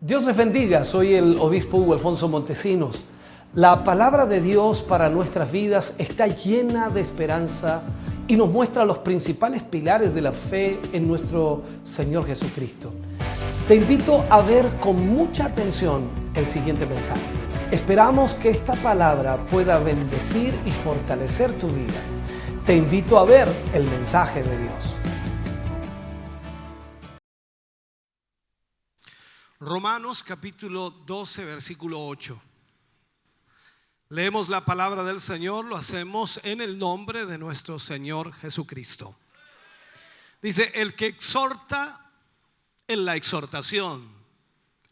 Dios les bendiga, soy el obispo Hugo Alfonso Montesinos. La palabra de Dios para nuestras vidas está llena de esperanza y nos muestra los principales pilares de la fe en nuestro Señor Jesucristo. Te invito a ver con mucha atención el siguiente mensaje. Esperamos que esta palabra pueda bendecir y fortalecer tu vida. Te invito a ver el mensaje de Dios. Romanos capítulo 12, versículo 8. Leemos la palabra del Señor, lo hacemos en el nombre de nuestro Señor Jesucristo. Dice: el que exhorta en la exhortación,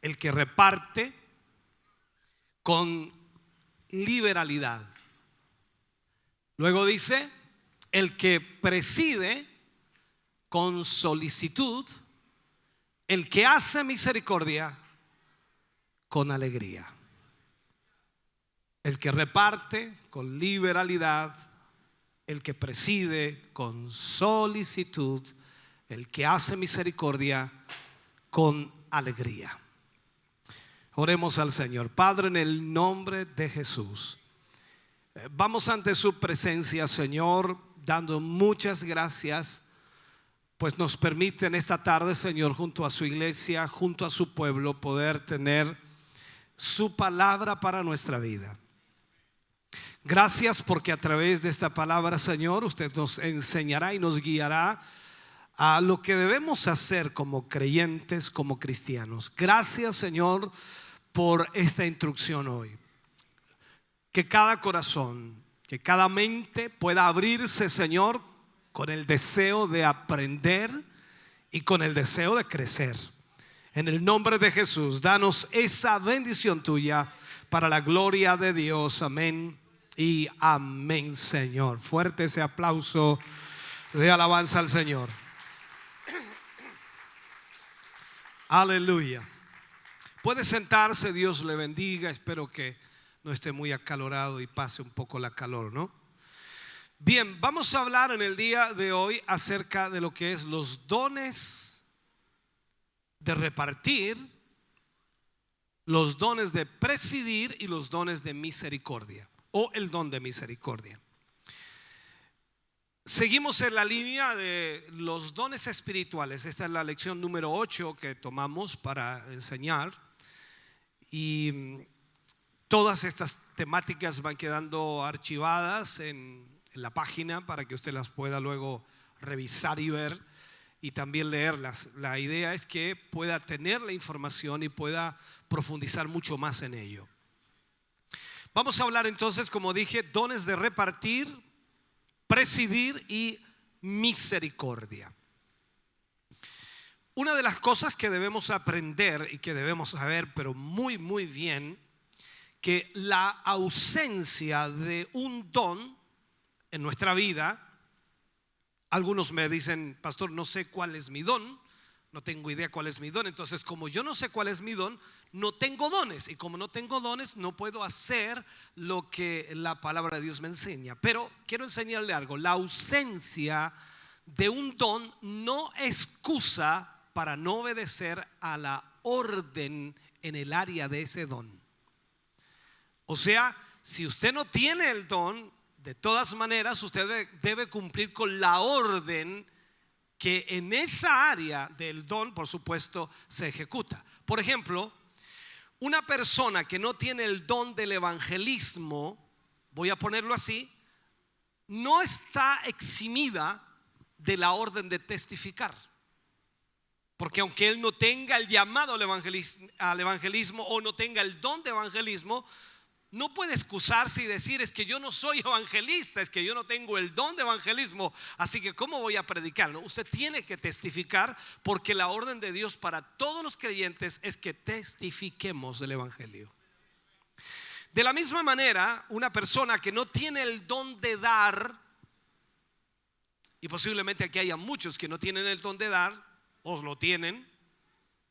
el que reparte con liberalidad. Luego dice: el que preside con solicitud, el que hace misericordia con alegría. El que reparte con liberalidad, el que preside con solicitud, el que hace misericordia con alegría. Oremos al Señor. Padre, en el nombre de Jesús, vamos ante su presencia, Señor, dando muchas gracias, pues nos permite en esta tarde, Señor, junto a su iglesia, junto a su pueblo, poder tener su palabra para nuestra vida. Gracias porque a través de esta palabra, Señor, usted nos enseñará y nos guiará a lo que debemos hacer como creyentes, como cristianos. Gracias, Señor, por esta instrucción hoy. Que cada corazón, que cada mente pueda abrirse, Señor, con el deseo de aprender y con el deseo de crecer. En el nombre de Jesús, danos esa bendición tuya para la gloria de Dios. Amén y amén, Señor. Fuerte ese aplauso de alabanza al Señor. Aleluya. Puede sentarse, Dios le bendiga. Espero que no esté muy acalorado y pase un poco la calor, ¿no? Bien, vamos a hablar en el día de hoy acerca de lo que es los dones de repartir, los dones de presidir y los dones de misericordia, o el don de misericordia. Seguimos en la línea de los dones espirituales. Esta es la lección número 8 que tomamos para enseñar, y todas estas temáticas van quedando archivadas en la página para que usted las pueda luego revisar y ver y también leerlas. La idea es que pueda tener la información y pueda profundizar mucho más en ello. Vamos a hablar entonces, como dije, dones de repartir, presidir y misericordia. Una de las cosas que debemos aprender y que debemos saber, pero muy muy bien, que la ausencia de un don en nuestra vida, algunos me dicen: pastor, no sé cuál es mi don, no tengo idea cuál es mi don. Entonces, como yo no sé cuál es mi don, no tengo dones, y como no tengo dones, no puedo hacer lo que la palabra de Dios me enseña. Pero quiero enseñarle algo: la ausencia de un don no excusa para no obedecer a la orden en el área de ese don. O sea, si usted no tiene el don, de todas maneras usted debe cumplir con la orden que en esa área del don, por supuesto, se ejecuta. Por ejemplo, una persona que no tiene el don del evangelismo, voy a ponerlo así, no está eximida de la orden de testificar. Porque aunque él no tenga el llamado al evangelismo o no tenga el don de evangelismo, no puede excusarse y decir: es que yo no soy evangelista, es que yo no tengo el don de evangelismo, así que ¿cómo voy a predicar? No, usted tiene que testificar, porque la orden de Dios para todos los creyentes es que testifiquemos del evangelio. De la misma manera, una persona que no tiene el don de dar, y posiblemente aquí haya muchos que no tienen el don de dar, o lo tienen,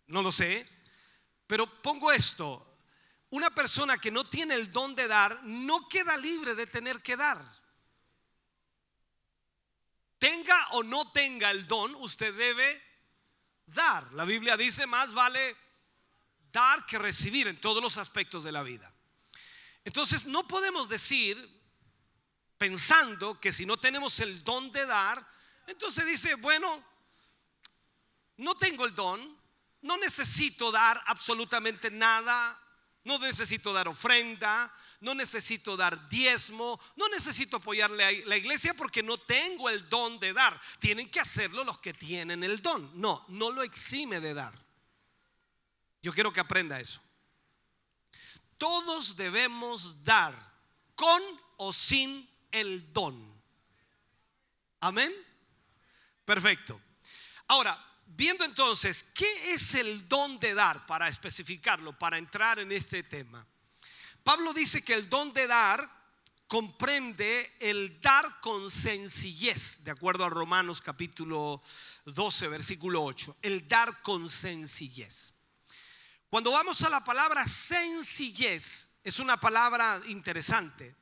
no lo sé, pero pongo esto: una persona que no tiene el don de dar no queda libre de tener que dar. Tenga o no tenga el don, usted debe dar. La Biblia dice: más vale dar que recibir en todos los aspectos de la vida. Entonces no podemos decir, pensando que si no tenemos el don de dar, entonces dice, bueno, no tengo el don, no necesito dar absolutamente nada, no necesito dar ofrenda, no necesito dar diezmo, no necesito apoyarle a la iglesia porque no tengo el don de dar. Tienen que hacerlo los que tienen el don. No, no lo exime de dar. Yo quiero que aprenda eso. Todos debemos dar, con o sin el don. Amén. Perfecto. Ahora, viendo entonces, ¿qué es el don de dar? Para especificarlo, para entrar en este tema. Pablo dice que el don de dar comprende el dar con sencillez, de acuerdo a Romanos capítulo 12, versículo 8. El dar con sencillez. Cuando vamos a la palabra sencillez, es una palabra interesante.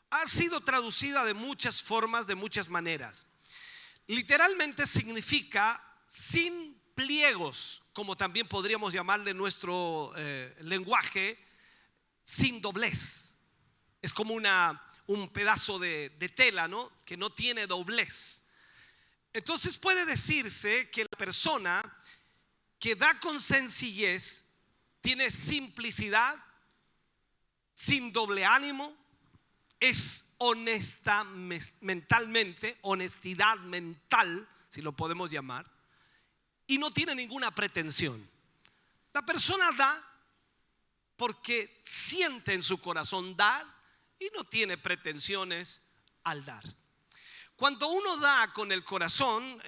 Ha sido traducida de muchas formas, de muchas maneras. Literalmente significa sin pliegos, como también podríamos llamarle nuestro lenguaje, sin doblez. Es como un pedazo de tela, ¿no? Que no tiene doblez. Entonces puede decirse que la persona que da con sencillez tiene simplicidad, sin doble ánimo, es honesta mentalmente, honestidad mental, si lo podemos llamar, y no tiene ninguna pretensión. La persona da porque siente en su corazón dar y no tiene pretensiones al dar. Cuando uno da con el corazón,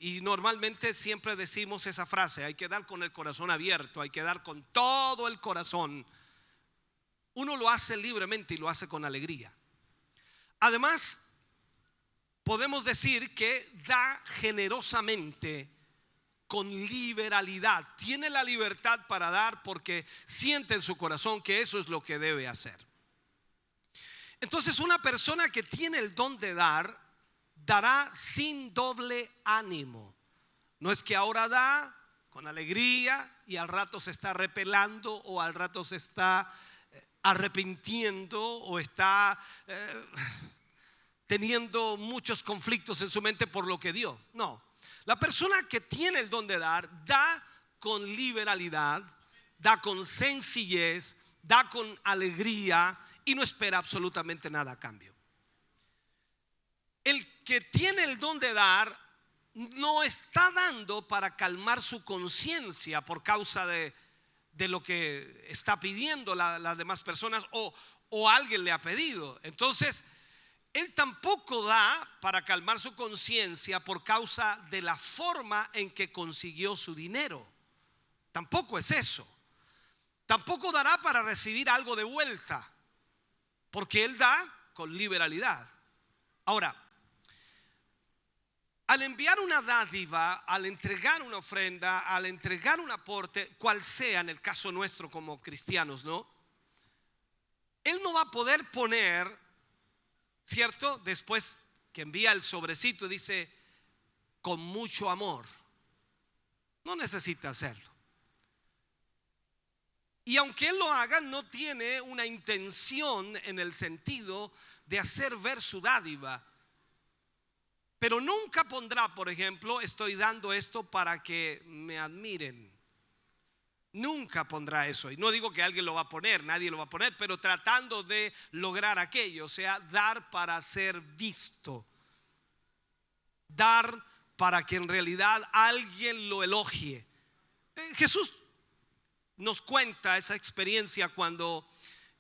y normalmente siempre decimos esa frase, hay que dar con el corazón abierto, hay que dar con todo el corazón. Uno lo hace libremente y lo hace con alegría. Además, podemos decir que da generosamente, con liberalidad. Tiene la libertad para dar porque siente en su corazón que eso es lo que debe hacer. Entonces, una persona que tiene el don de dar, dará sin doble ánimo. No es que ahora da con alegría y al rato se está repelando o al rato se está arrepintiendo o está teniendo muchos conflictos en su mente por lo que dio. No, la persona que tiene el don de dar, da con liberalidad, da con sencillez, da con alegría y no espera absolutamente nada a cambio. El que tiene el don de dar no está dando para calmar su conciencia por causa de lo que está pidiendo las demás personas o alguien le ha pedido. Entonces, él tampoco da para calmar su conciencia por causa de la forma en que consiguió su dinero. Tampoco es eso. Tampoco dará para recibir algo de vuelta, porque él da con liberalidad. Ahora, al enviar una dádiva, al entregar una ofrenda, al entregar un aporte, cual sea en el caso nuestro como cristianos, ¿no? Él no va a poder poner, ¿cierto? Después que envía el sobrecito, dice, con mucho amor. No necesita hacerlo. Y aunque él lo haga, no tiene una intención en el sentido de hacer ver su dádiva. Pero nunca pondrá, por ejemplo, estoy dando esto para que me admiren. Nunca pondrá eso. Y no digo que alguien lo va a poner, nadie lo va a poner, pero tratando de lograr aquello, o sea, dar para ser visto. Dar para que en realidad alguien lo elogie. Jesús nos cuenta esa experiencia cuando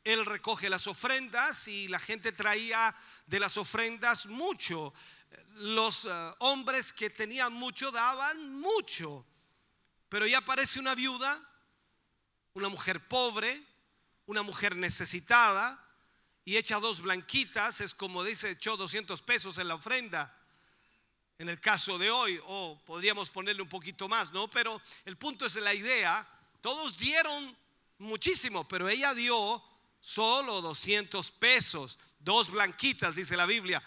él recoge las ofrendas y la gente traía de las ofrendas mucho. Los hombres que tenían mucho daban mucho, pero ya aparece una viuda, una mujer pobre, una mujer necesitada y echa 2 blanquitas. Es como dice, echó 200 pesos en la ofrenda en el caso de hoy, o podríamos ponerle un poquito más, ¿no? Pero el punto es la idea. Todos dieron muchísimo, pero ella dio solo 200 pesos, 2 blanquitas, dice la Biblia.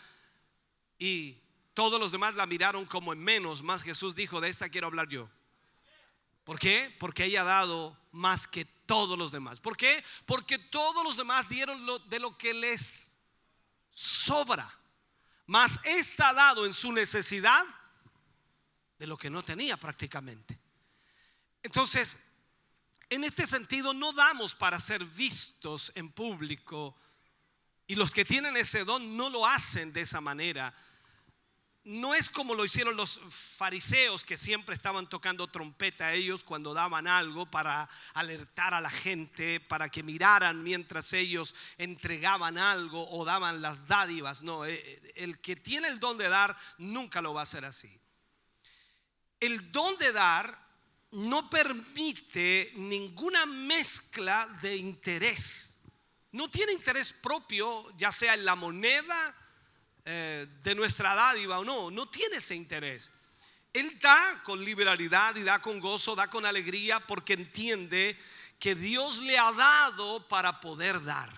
Y todos los demás la miraron como en menos, más Jesús dijo, de esta quiero hablar yo. ¿Por qué? Porque ella ha dado más que todos los demás. ¿Por qué? Porque todos los demás dieron de lo que les sobra, mas esta ha dado en su necesidad de lo que no tenía prácticamente. Entonces, en este sentido, no damos para ser vistos en público, y los que tienen ese don no lo hacen de esa manera. No es como lo hicieron los fariseos, que siempre estaban tocando trompeta ellos cuando daban algo para alertar a la gente, para que miraran mientras ellos entregaban algo o daban las dádivas. No, el que tiene el don de dar nunca lo va a hacer así. El don de dar no permite ninguna mezcla de interés. No tiene interés propio, ya sea en la moneda de nuestra dádiva o no. No tiene ese interés. Él da con liberalidad y da con gozo, da con alegría, porque entiende que Dios le ha dado para poder dar.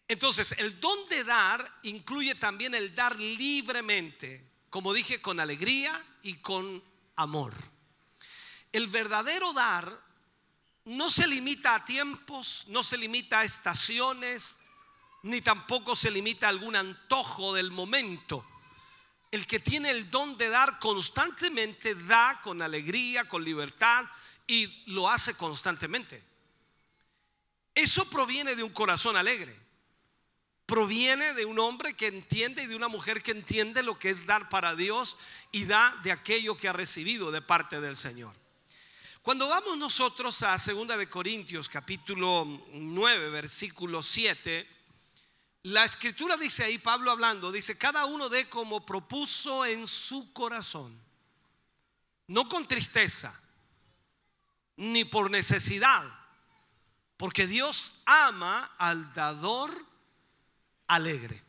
Entonces, el don de dar incluye también el dar libremente, como dije, con alegría y con amor. El verdadero dar no se limita a tiempos, no se limita a estaciones, ni tampoco se limita a algún antojo del momento. El que tiene el don de dar constantemente da con alegría, con libertad, y lo hace constantemente. Eso proviene de un corazón alegre. Proviene de un hombre que entiende y de una mujer que entiende lo que es dar para Dios y da de aquello que ha recibido de parte del Señor. Cuando vamos nosotros a 2 de Corintios capítulo 9 versículo 7, la escritura dice ahí, Pablo hablando, dice: cada uno dé como propuso en su corazón, no con tristeza ni por necesidad, porque Dios ama al dador alegre.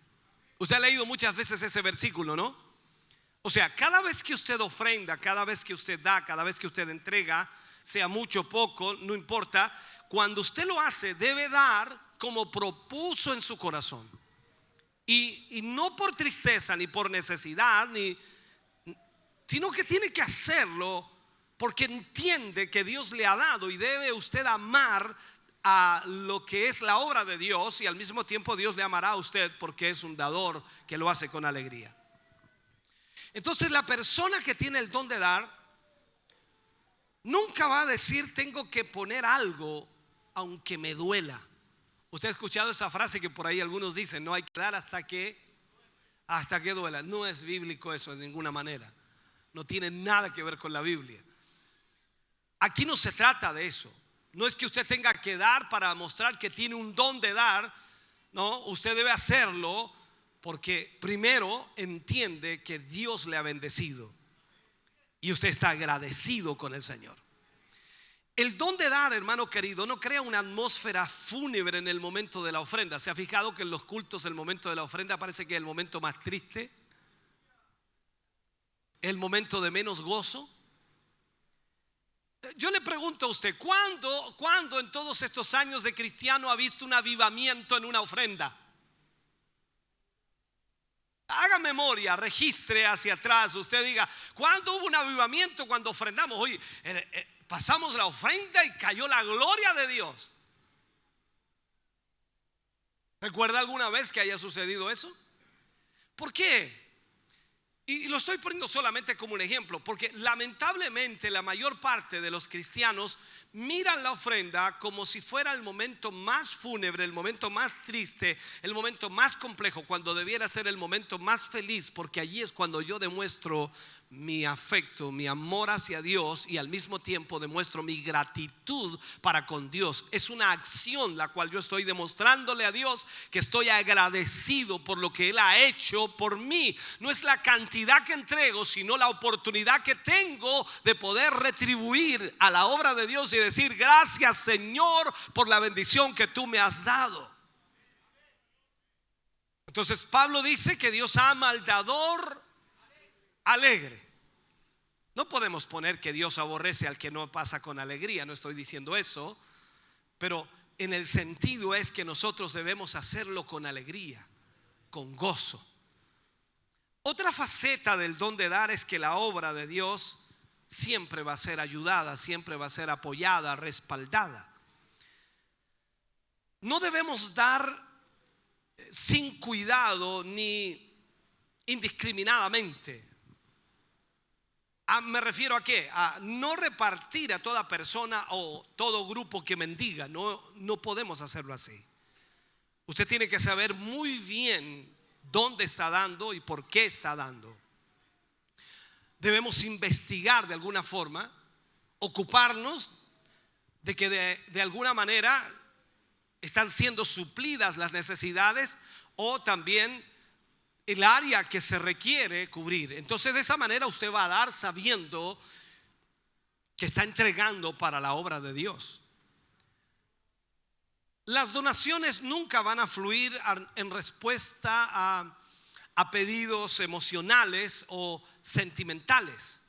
Usted ha leído muchas veces ese versículo, ¿no? O sea, cada vez que usted ofrenda, cada vez que usted da, cada vez que usted entrega, sea mucho o poco, no importa, cuando usted lo hace, debe dar como propuso en su corazón, y no por tristeza ni por necesidad, sino que tiene que hacerlo porque entiende que Dios le ha dado, y debe usted amar a lo que es la obra de Dios, y al mismo tiempo Dios le amará a usted porque es un dador que lo hace con alegría. Entonces, la persona que tiene el don de dar nunca va a decir: tengo que poner algo aunque me duela. Usted ha escuchado esa frase que por ahí algunos dicen: no hay que dar hasta que duela. No es bíblico eso de ninguna manera. No tiene nada que ver con la Biblia. Aquí no se trata de eso. No es que usted tenga que dar para mostrar que tiene un don de dar. No, usted debe hacerlo porque primero entiende que Dios le ha bendecido y usted está agradecido con el Señor. El don de dar, hermano querido, no crea una atmósfera fúnebre en el momento de la ofrenda. ¿Se ha fijado que en los cultos el momento de la ofrenda parece que es el momento más triste? El momento de menos gozo. Yo le pregunto a usted, ¿cuándo en todos estos años de cristiano ha visto un avivamiento en una ofrenda? Haga memoria, registre hacia atrás. Usted diga: ¿cuándo hubo un avivamiento? Cuando ofrendamos. Oye, pasamos la ofrenda y cayó la gloria de Dios. ¿Recuerda alguna vez que haya sucedido eso? ¿Por qué? Y lo estoy poniendo solamente como un ejemplo, porque lamentablemente la mayor parte de los cristianos miran la ofrenda como si fuera el momento más fúnebre, el momento más triste, el momento más complejo, cuando debiera ser el momento más feliz, porque allí es cuando yo demuestro mi afecto, mi amor hacia Dios, y al mismo tiempo demuestro mi gratitud para con Dios. Es una acción la cual yo estoy demostrándole a Dios que estoy agradecido por lo que Él ha hecho por mí. No es la cantidad que entrego, sino la oportunidad que tengo de poder retribuir a la obra de Dios y decir: gracias, Señor, por la bendición que tú me has dado. Entonces Pablo dice que Dios ama al dador alegre. No podemos poner que Dios aborrece al que no pasa con alegría. No estoy diciendo eso, pero en el sentido es que nosotros debemos hacerlo con alegría, con gozo. Otra faceta del don de dar es que la obra de Dios siempre va a ser ayudada, siempre va a ser apoyada, respaldada. No debemos dar sin cuidado ni indiscriminadamente. Me refiero a qué? A no repartir a toda persona o todo grupo que mendiga. No podemos hacerlo así. Usted tiene que saber muy bien dónde está dando y por qué está dando. Debemos investigar de alguna forma, ocuparnos de que de alguna manera están siendo suplidas las necesidades o también el área que se requiere cubrir. Entonces de esa manera usted va a dar sabiendo que está entregando para la obra de Dios. Las donaciones nunca van a fluir en respuesta a pedidos emocionales o sentimentales.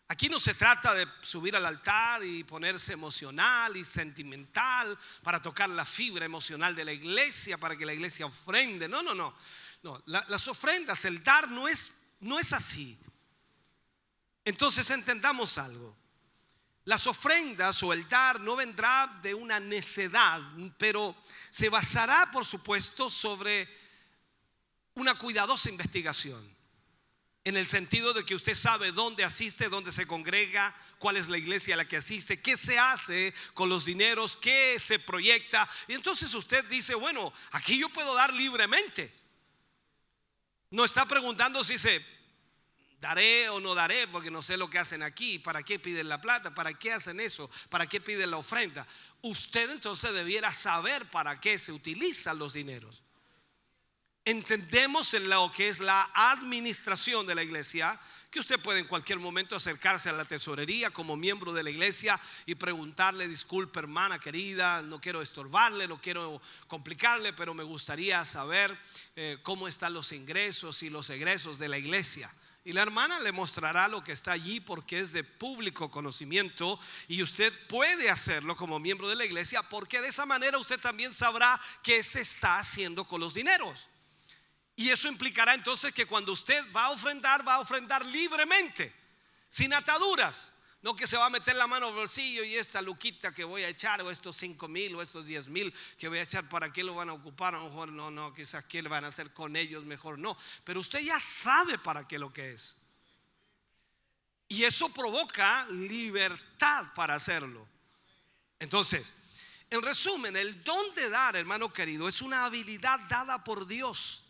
Aquí no se trata de subir al altar y ponerse emocional y sentimental para tocar la fibra emocional de la iglesia, para que la iglesia ofrende. No. Las ofrendas, el dar no es así. Entonces entendamos algo. Las ofrendas o el dar no vendrá de una necedad, pero se basará, por supuesto, sobre una cuidadosa investigación. En el sentido de que usted sabe dónde asiste, dónde se congrega, cuál es la iglesia a la que asiste, qué se hace con los dineros, qué se proyecta. Y entonces usted dice, bueno, aquí yo puedo dar libremente. No está preguntando si se daré o no daré, porque no sé lo que hacen aquí. ¿Para qué piden la plata? ¿Para qué hacen eso? ¿Para qué piden la ofrenda? Usted entonces debiera saber para qué se utilizan los dineros. Entendemos en lo que es la administración de la iglesia, que usted puede en cualquier momento acercarse a la tesorería como miembro de la iglesia y preguntarle: disculpe, hermana querida, no quiero estorbarle, no quiero complicarle, pero me gustaría saber cómo están los ingresos y los egresos de la iglesia. Y la hermana le mostrará lo que está allí, porque es de público conocimiento y usted puede hacerlo como miembro de la iglesia, porque de esa manera usted también sabrá qué se está haciendo con los dineros. Y eso implicará entonces que cuando usted va a ofrendar libremente, sin ataduras. No que se va a meter la mano al bolsillo y esta luquita que voy a echar, o estos 5,000 o estos 10,000 que voy a echar, ¿para qué lo van a ocupar? A lo mejor no, quizás qué le van a hacer con ellos, mejor no. Pero usted ya sabe para qué lo que es. Y eso provoca libertad para hacerlo. Entonces, en resumen, el don de dar, hermano querido, es una habilidad dada por Dios.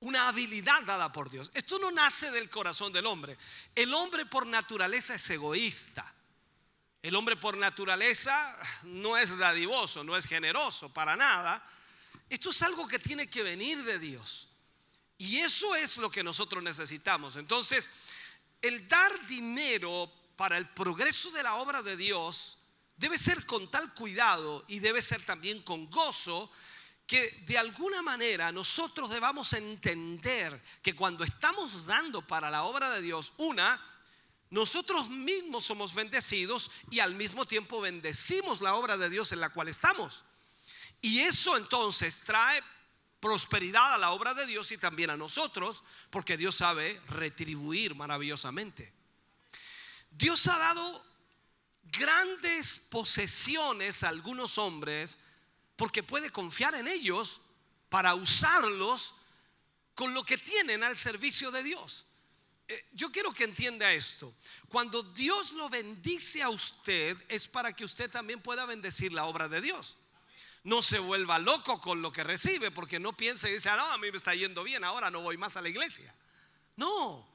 Una habilidad dada por Dios. Esto no nace del corazón del hombre. El hombre por naturaleza es egoísta. El hombre por naturaleza no es dadivoso, no es generoso para nada. Esto es algo que tiene que venir de Dios. Y eso es lo que nosotros necesitamos. Entonces, el dar dinero para el progreso de la obra de Dios debe ser con tal cuidado y debe ser también con gozo, que de alguna manera nosotros debamos entender que cuando estamos dando para la obra de Dios, nosotros mismos somos bendecidos y al mismo tiempo bendecimos la obra de Dios en la cual estamos. Y eso entonces trae prosperidad a la obra de Dios y también a nosotros, porque Dios sabe retribuir maravillosamente. Dios ha dado grandes posesiones a algunos hombres porque puede confiar en ellos para usarlos con lo que tienen al servicio de Dios. Yo quiero que entienda esto. Cuando Dios lo bendice a usted, es para que usted también pueda bendecir la obra de Dios. No se vuelva loco con lo que recibe, porque no piense y dice: no, a mí me está yendo bien, ahora no voy más a la iglesia. No,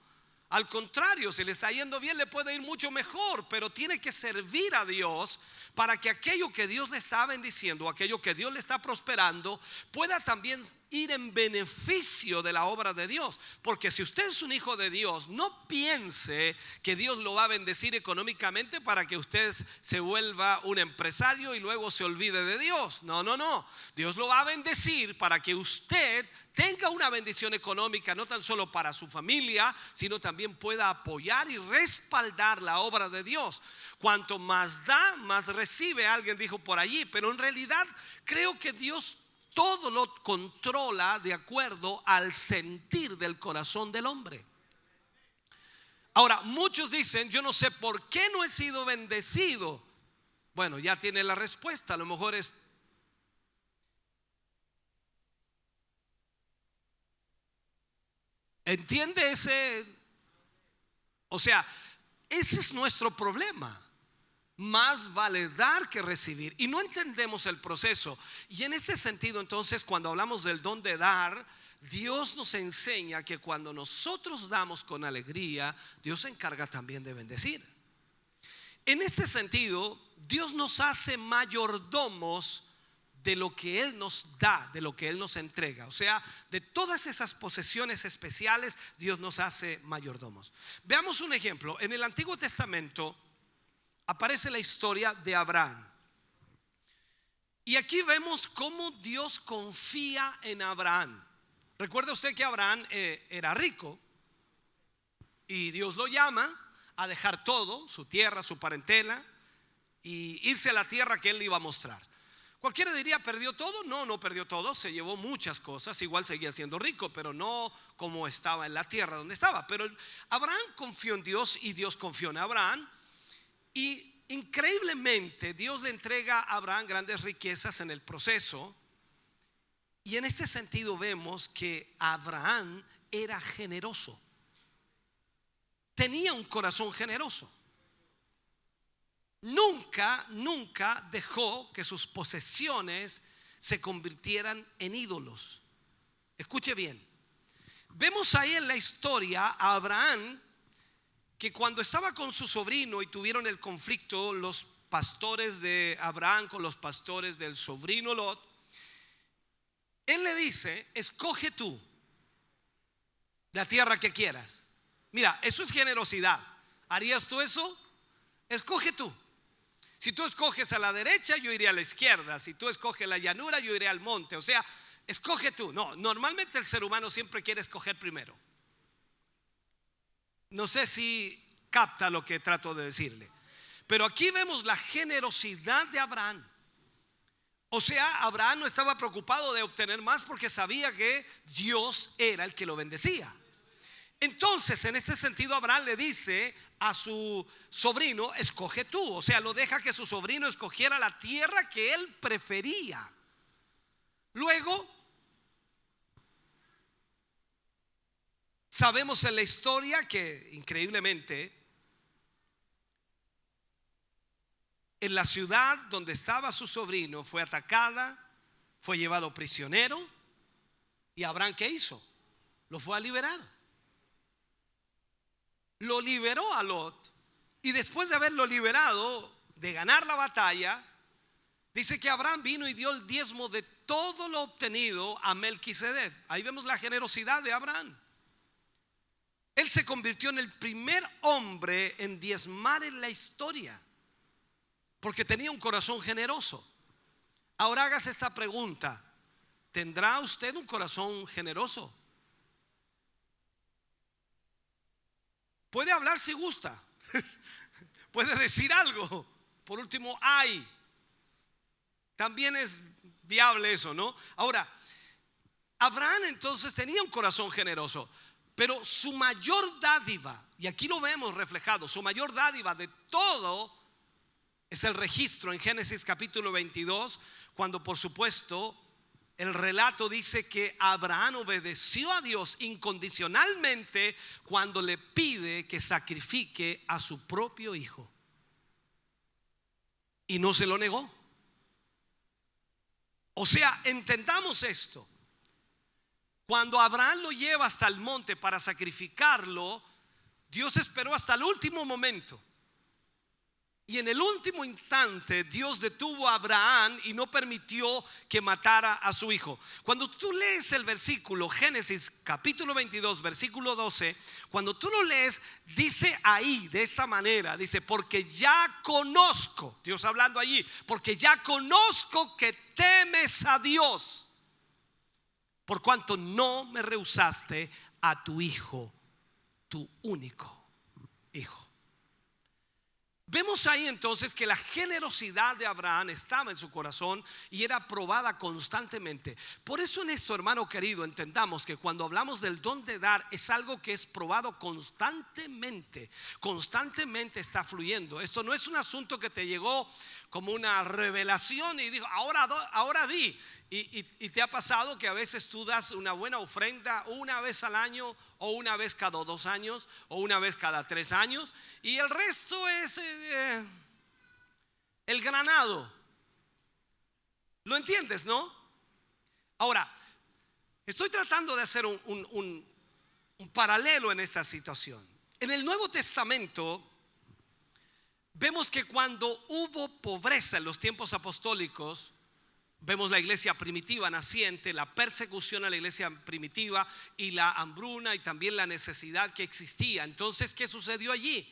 al contrario, si le está yendo bien, le puede ir mucho mejor, pero tiene que servir a Dios para que aquello que Dios le está bendiciendo, aquello que Dios le está prosperando, pueda también ir en beneficio de la obra de Dios. Porque si usted es un hijo de Dios, no piense que Dios lo va a bendecir económicamente para que usted se vuelva un empresario y luego se olvide de Dios. No. Dios lo va a bendecir para que usted tenga una bendición económica, no tan solo para su familia, sino también pueda apoyar y respaldar la obra de Dios. Cuanto más da, más recibe, alguien dijo por allí. Pero en realidad creo que Dios todo lo controla de acuerdo al sentir del corazón del hombre. Ahora, muchos dicen, yo no sé por qué no he sido bendecido. Bueno, ya tiene la respuesta. A lo mejor es ¿entiende ese? O sea, ese es nuestro problema. Más vale dar que recibir. Y no entendemos el proceso. Y en este sentido, entonces, cuando hablamos del don de dar, Dios nos enseña que cuando nosotros damos con alegría, Dios se encarga también de bendecir. En este sentido, Dios nos hace mayordomos de lo que Él nos da, de lo que Él nos entrega. O sea, de todas esas posesiones especiales, Dios nos hace mayordomos. Veamos un ejemplo. En el Antiguo Testamento aparece la historia de Abraham. Y aquí vemos cómo Dios confía en Abraham. Recuerde usted que Abraham era rico y Dios lo llama a dejar todo, su tierra, su parentela, y irse a la tierra que Él le iba a mostrar. Cualquiera diría, ¿perdió todo? No, no perdió todo, se llevó muchas cosas, igual seguía siendo rico, pero no como estaba en la tierra donde estaba. Pero Abraham confió en Dios y Dios confió en Abraham. Y increíblemente Dios le entrega a Abraham grandes riquezas en el proceso. Y en este sentido vemos que Abraham era generoso. Tenía un corazón generoso. Nunca dejó que sus posesiones se convirtieran en ídolos. Escuche bien. Vemos ahí en la historia a Abraham que cuando estaba con su sobrino y tuvieron el conflicto, los pastores de Abraham con los pastores del sobrino Lot, él le dice: escoge tú la tierra que quieras. Mira, eso es generosidad. ¿Harías tú eso? Escoge tú. Si tú escoges a la derecha, yo iré a la izquierda. Si tú escoges la llanura, yo iré al monte. O sea, escoge tú. No, normalmente el ser humano siempre quiere escoger primero. No sé si capta lo que trato de decirle. Pero aquí vemos la generosidad de Abraham. O sea, Abraham no estaba preocupado de obtener más porque sabía que Dios era el que lo bendecía. Entonces, en este sentido, Abraham le dice a su sobrino: escoge tú. O sea, lo deja que su sobrino escogiera la tierra que él prefería. Luego, sabemos en la historia que increíblemente en la ciudad donde estaba su sobrino fue atacada, fue llevado prisionero. ¿Y Abraham qué hizo? Lo fue a liberar. Lo liberó a Lot. Y después de haberlo liberado, de ganar la batalla, dice que Abraham vino y dio el diezmo de todo lo obtenido a Melquisedec. Ahí vemos la generosidad de Abraham. Él se convirtió en el primer hombre en diezmar en la historia, porque tenía un corazón generoso. Ahora hágase esta pregunta: ¿tendrá usted un corazón generoso? Puede hablar si gusta. Puede decir algo. Por último, ay. También es viable eso, ¿no? Ahora, Abraham entonces tenía un corazón generoso, pero su mayor dádiva, y aquí lo vemos reflejado, su mayor dádiva de todo es el registro en Génesis capítulo 22, cuando por supuesto el relato dice que Abraham obedeció a Dios incondicionalmente cuando le pide que sacrifique a su propio hijo, y no se lo negó. O sea, entendamos esto. Cuando Abraham lo lleva hasta el monte para sacrificarlo, Dios esperó hasta el último momento. Y en el último instante Dios detuvo a Abraham y no permitió que matara a su hijo. Cuando tú lees el versículo, Génesis capítulo 22 versículo 12, cuando tú lo lees, dice ahí de esta manera, dice: porque ya conozco, Dios hablando allí, porque ya conozco que temes a Dios, por cuanto no me rehusaste a tu hijo, tu único hijo. Vemos ahí entonces que la generosidad de Abraham estaba en su corazón y era probada constantemente. Por eso en esto, hermano querido, entendamos que cuando hablamos del don de dar es algo que es probado constantemente. Constantemente está fluyendo. Esto no es un asunto que te llegó como una revelación y dijo, ahora di. Y te ha pasado que a veces tú das una buena ofrenda una vez al año, o una vez cada 2 años, o una vez cada 3 años, y el resto es el granado. ¿Lo entiendes, no? Ahora, estoy tratando de hacer un paralelo en esta situación. En el Nuevo Testamento vemos que cuando hubo pobreza en los tiempos apostólicos, vemos la iglesia primitiva naciente, la persecución a la iglesia primitiva y la hambruna y también la necesidad que existía. Entonces, ¿qué sucedió allí?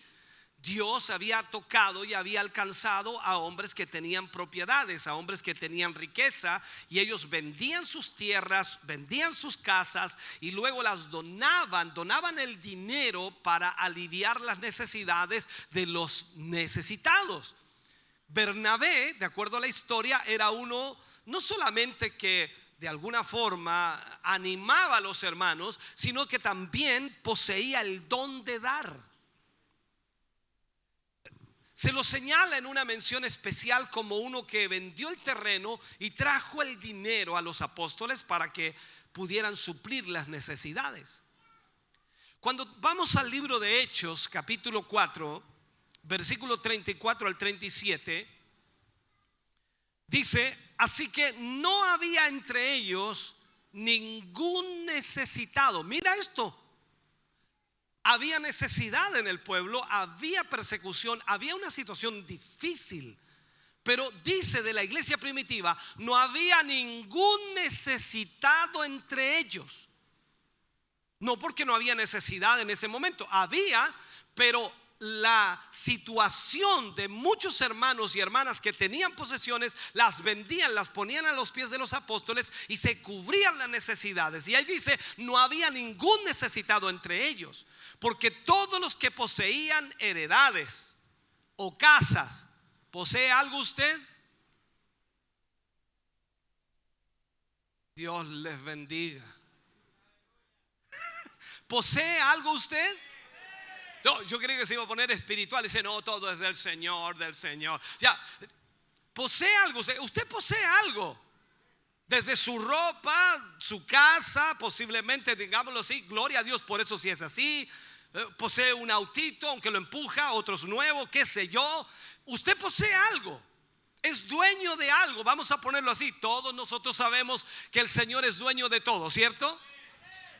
Dios había tocado y había alcanzado a hombres que tenían propiedades, a hombres que tenían riqueza, y ellos vendían sus tierras, vendían sus casas y luego las donaban el dinero para aliviar las necesidades de los necesitados. Bernabé, de acuerdo a la historia, era uno no solamente que de alguna forma animaba a los hermanos, sino que también poseía el don de dar. Se lo señala en una mención especial como uno que vendió el terreno y trajo el dinero a los apóstoles para que pudieran suplir las necesidades. Cuando vamos al libro de Hechos, capítulo 4, versículo 34 al 37, dice: así que no había entre ellos ningún necesitado. Mira esto. Había necesidad en el pueblo, había persecución, había una situación difícil. Pero dice de la iglesia primitiva, no había ningún necesitado entre ellos. No porque no había necesidad en ese momento, había, pero la situación de muchos hermanos y hermanas que tenían posesiones, las vendían, las ponían a los pies de los apóstoles y se cubrían las necesidades. Y ahí dice, no había ningún necesitado entre ellos, porque todos los que poseían heredades o casas. ¿Posee algo usted? Dios les bendiga. ¿Posee algo usted? No, yo creí que se iba a poner espiritual. Dice, no, todo es del Señor, del Señor. Ya, posee algo. Usted posee algo. Desde su ropa, su casa, posiblemente, digámoslo así, gloria a Dios por eso si es así. Posee un autito, aunque lo empuja, otros nuevos, qué sé yo. Usted posee algo. Es dueño de algo, vamos a ponerlo así. Todos nosotros sabemos que el Señor es dueño de todo, ¿cierto?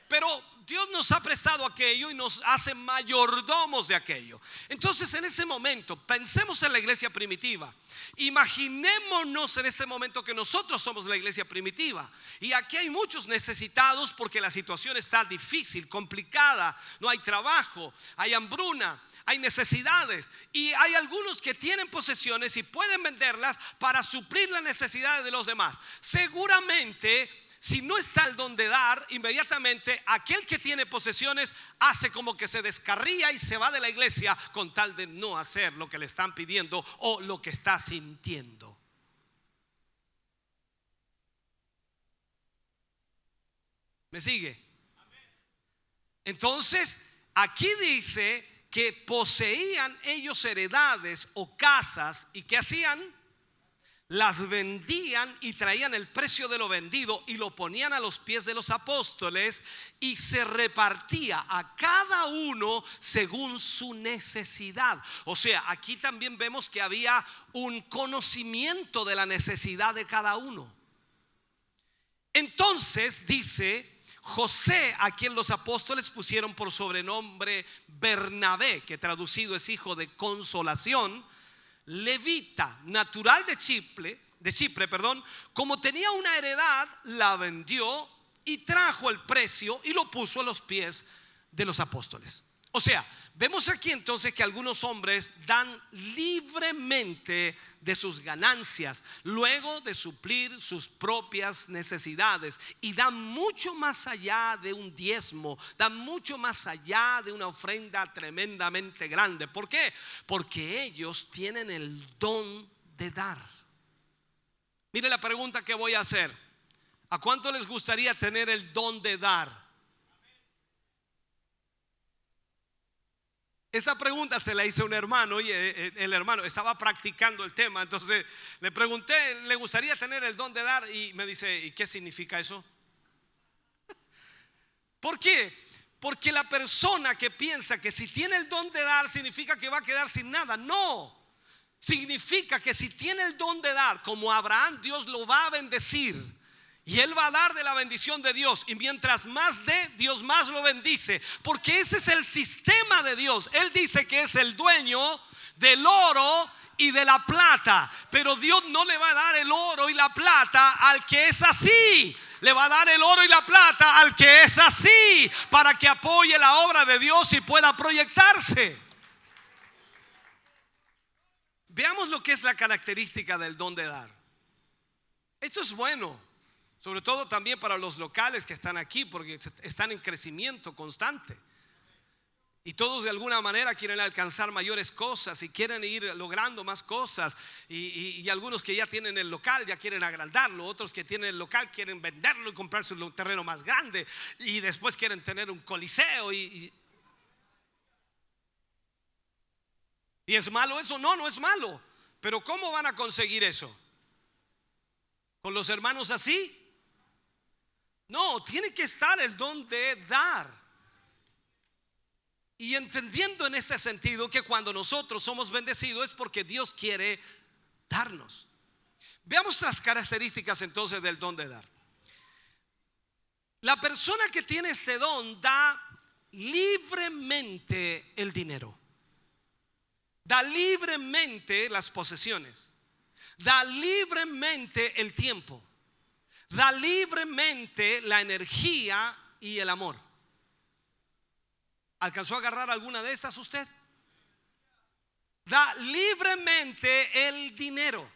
Pero Dios nos ha prestado aquello y nos hace mayordomos de aquello. Entonces en ese momento pensemos en la iglesia primitiva. Imaginémonos en este momento que nosotros somos la iglesia primitiva. Y aquí hay muchos necesitados porque la situación está difícil, complicada. No hay trabajo, hay hambruna, hay necesidades. Y hay algunos que tienen posesiones y pueden venderlas para suplir las necesidades de los demás. Seguramente, si no está el don de dar, inmediatamente aquel que tiene posesiones hace como que se descarría y se va de la iglesia con tal de no hacer lo que le están pidiendo o lo que está sintiendo. ¿Me sigue? Entonces, aquí dice que poseían ellos heredades o casas y ¿qué hacían? Las vendían y traían el precio de lo vendido y lo ponían a los pies de los apóstoles y se repartía a cada uno según su necesidad. O sea, aquí también vemos que había un conocimiento de la necesidad de cada uno. Entonces dice José, a quien los apóstoles pusieron por sobrenombre Bernabé, que traducido es hijo de consolación, levita, natural de Chipre, como tenía una heredad, la vendió y trajo el precio y lo puso a los pies de los apóstoles. O sea, vemos aquí entonces que algunos hombres dan libremente de sus ganancias luego de suplir sus propias necesidades, y dan mucho más allá de un diezmo, dan mucho más allá de una ofrenda tremendamente grande. ¿Por qué? Porque ellos tienen el don de dar. Mire la pregunta que voy a hacer: ¿a cuánto les gustaría tener el don de dar? Esta pregunta se la hice a un hermano y el hermano estaba practicando el tema. Entonces le pregunté, ¿le gustaría tener el don de dar? Y me dice, ¿y qué significa eso? ¿Por qué? Porque la persona que piensa que si tiene el don de dar significa que va a quedar sin nada. No, significa que si tiene el don de dar, como Abraham, Dios lo va a bendecir. Y él va a dar de la bendición de Dios. Y mientras más dé, Dios más lo bendice. Porque ese es el sistema de Dios. Él dice que es el dueño del oro y de la plata. Pero Dios no le va a dar el oro y la plata al que es así. Le va a dar el oro y la plata al que es así, para que apoye la obra de Dios y pueda proyectarse. Veamos lo que es la característica del don de dar. Esto es bueno, sobre todo también para los locales que están aquí, porque están en crecimiento constante. Y todos de alguna manera quieren alcanzar mayores cosas y quieren ir logrando más cosas. Y algunos que ya tienen el local ya quieren agrandarlo. Otros que tienen el local quieren venderlo y comprarse un terreno más grande. Y después quieren tener un coliseo. ¿Y es malo eso? No, no es malo. Pero ¿cómo van a conseguir eso? ¿Con los hermanos así? No, tiene que estar el don de dar. Y entendiendo en este sentido que cuando nosotros somos bendecidos es porque Dios quiere darnos. Veamos las características entonces del don de dar. La persona que tiene este don da libremente el dinero, da libremente las posesiones, da libremente el tiempo, da libremente la energía y el amor. ¿Alcanzó a agarrar alguna de estas usted? Da libremente el dinero,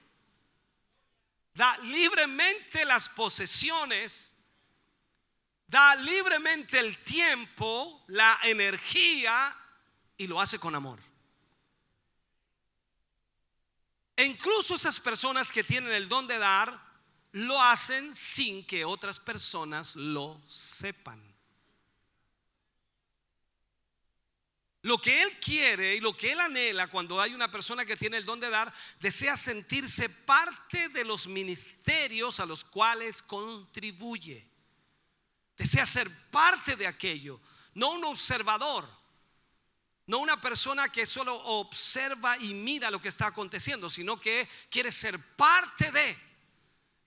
da libremente las posesiones, da libremente el tiempo, la energía, y lo hace con amor. E incluso esas personas que tienen el don de dar lo hacen sin que otras personas lo sepan. Lo que él quiere y lo que él anhela cuando hay una persona que tiene el don de dar, desea sentirse parte de los ministerios a los cuales contribuye. Desea ser parte de aquello, no un observador, no una persona que solo observa y mira lo que está aconteciendo, sino que quiere ser parte de.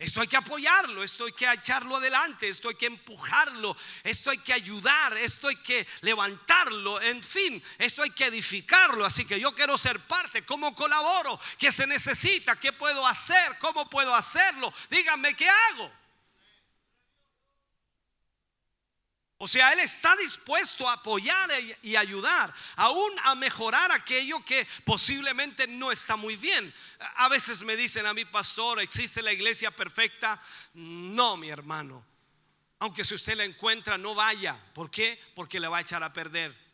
Esto hay que apoyarlo, esto hay que echarlo adelante, esto hay que empujarlo, esto hay que ayudar, esto hay que levantarlo, en fin, esto hay que edificarlo. Así que yo quiero ser parte. ¿Cómo colaboro? ¿Qué se necesita? ¿Qué puedo hacer? ¿Cómo puedo hacerlo? Díganme qué hago. O sea, él está dispuesto a apoyar y ayudar, aún a mejorar aquello que posiblemente no está muy bien. A veces me dicen a mí, pastor, ¿existe la iglesia perfecta? No, mi hermano. Aunque si usted la encuentra, no vaya. ¿Por qué? Porque le va a echar a perder.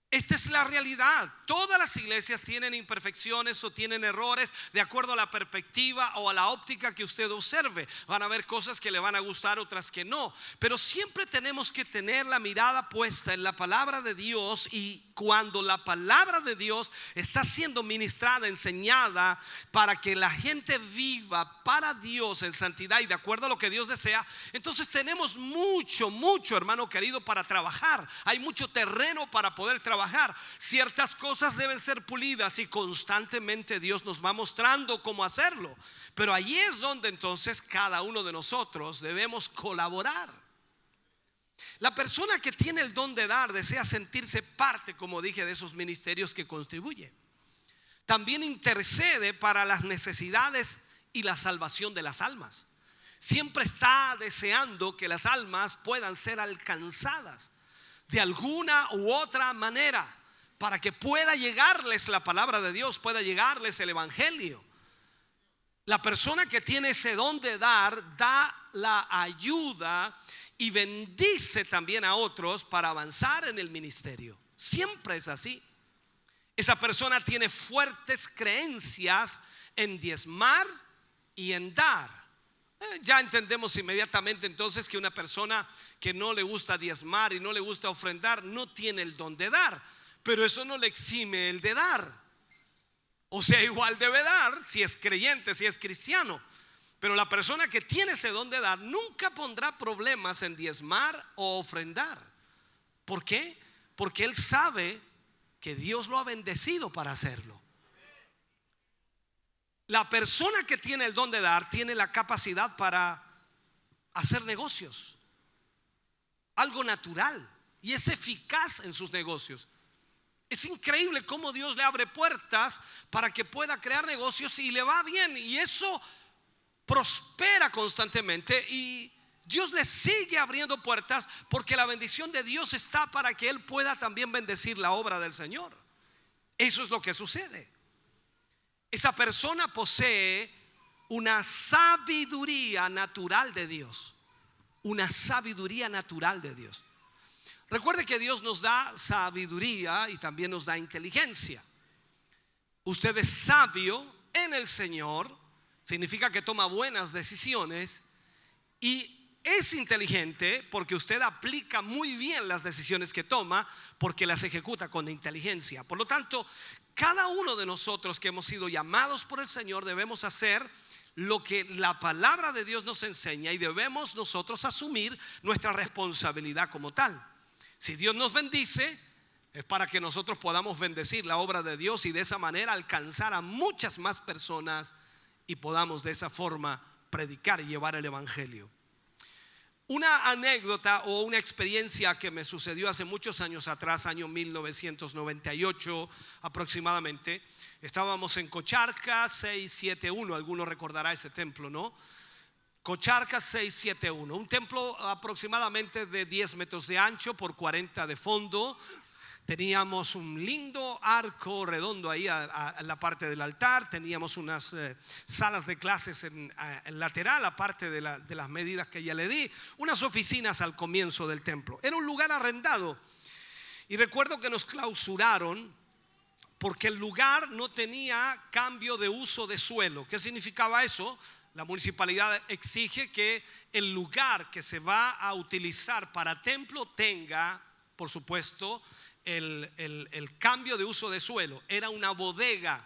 Esta es la realidad. Todas las iglesias tienen imperfecciones o tienen errores de acuerdo a la perspectiva o a la óptica que usted observe. Van a haber cosas que le van a gustar, otras que no. Pero siempre tenemos que tener la mirada puesta en la palabra de Dios. Y cuando la palabra de Dios está siendo ministrada, enseñada para que la gente viva para Dios en santidad y de acuerdo a lo que Dios desea, entonces tenemos mucho, hermano querido, para trabajar. Hay mucho terreno para poder trabajar. Ciertas cosas deben ser pulidas y constantemente Dios nos va mostrando cómo hacerlo. Pero allí es donde entonces cada uno de nosotros debemos colaborar. La persona que tiene el don de dar desea sentirse parte, como dije, de esos ministerios que contribuye. También intercede para las necesidades y la salvación de las almas. siempre está deseando que las almas puedan ser alcanzadas de alguna u otra manera, para que pueda llegarles la palabra de Dios, pueda llegarles el evangelio. La persona que tiene ese don de dar, da la ayuda y bendice también a otros para avanzar en el ministerio. Siempre es así. Esa persona tiene fuertes creencias en diezmar y en dar. Ya entendemos inmediatamente entonces que una persona que no le gusta diezmar y no le gusta ofrendar no tiene el don de dar, pero eso no le exime el de dar. O sea, igual debe dar si es creyente, si es cristiano. Pero la persona que tiene ese don de dar nunca pondrá problemas en diezmar o ofrendar. ¿Por qué? Porque él sabe que Dios lo ha bendecido para hacerlo. La persona que tiene el don de dar tiene la capacidad para hacer negocios, algo natural, y es eficaz en sus negocios. Es increíble cómo Dios le abre puertas para que pueda crear negocios y le va bien, y eso prospera constantemente, y Dios le sigue abriendo puertas porque la bendición de Dios está para que él pueda también bendecir la obra del Señor. Eso es lo que sucede. Esa persona posee una sabiduría natural de Dios. Una sabiduría natural de Dios. Recuerde que Dios nos da sabiduría y también nos da inteligencia. Usted es sabio en el Señor, significa que toma buenas decisiones, y es inteligente porque usted aplica muy bien las decisiones que toma, porque las ejecuta con inteligencia. Por lo tanto, cada uno de nosotros que hemos sido llamados por el Señor debemos hacer lo que la palabra de Dios nos enseña, y debemos nosotros asumir nuestra responsabilidad como tal. Si Dios nos bendice, es para que nosotros podamos bendecir la obra de Dios y de esa manera alcanzar a muchas más personas, y podamos de esa forma predicar y llevar el evangelio. Una anécdota o una experiencia que me sucedió hace muchos años atrás, año 1998 aproximadamente. Estábamos en Cocharca 671, alguno recordará ese templo, ¿no? Cocharca 671, un templo aproximadamente de 10 metros de ancho por 40 de fondo. Teníamos un lindo arco redondo ahí a la parte del altar. Teníamos unas salas de clases en lateral, aparte de las medidas que ya le di. Unas oficinas al comienzo del templo. Era un lugar arrendado. Y recuerdo que nos clausuraron porque el lugar no tenía cambio de uso de suelo. ¿Qué significaba eso? La municipalidad exige que el lugar que se va a utilizar para templo tenga, por supuesto, el cambio de uso de suelo. Era una bodega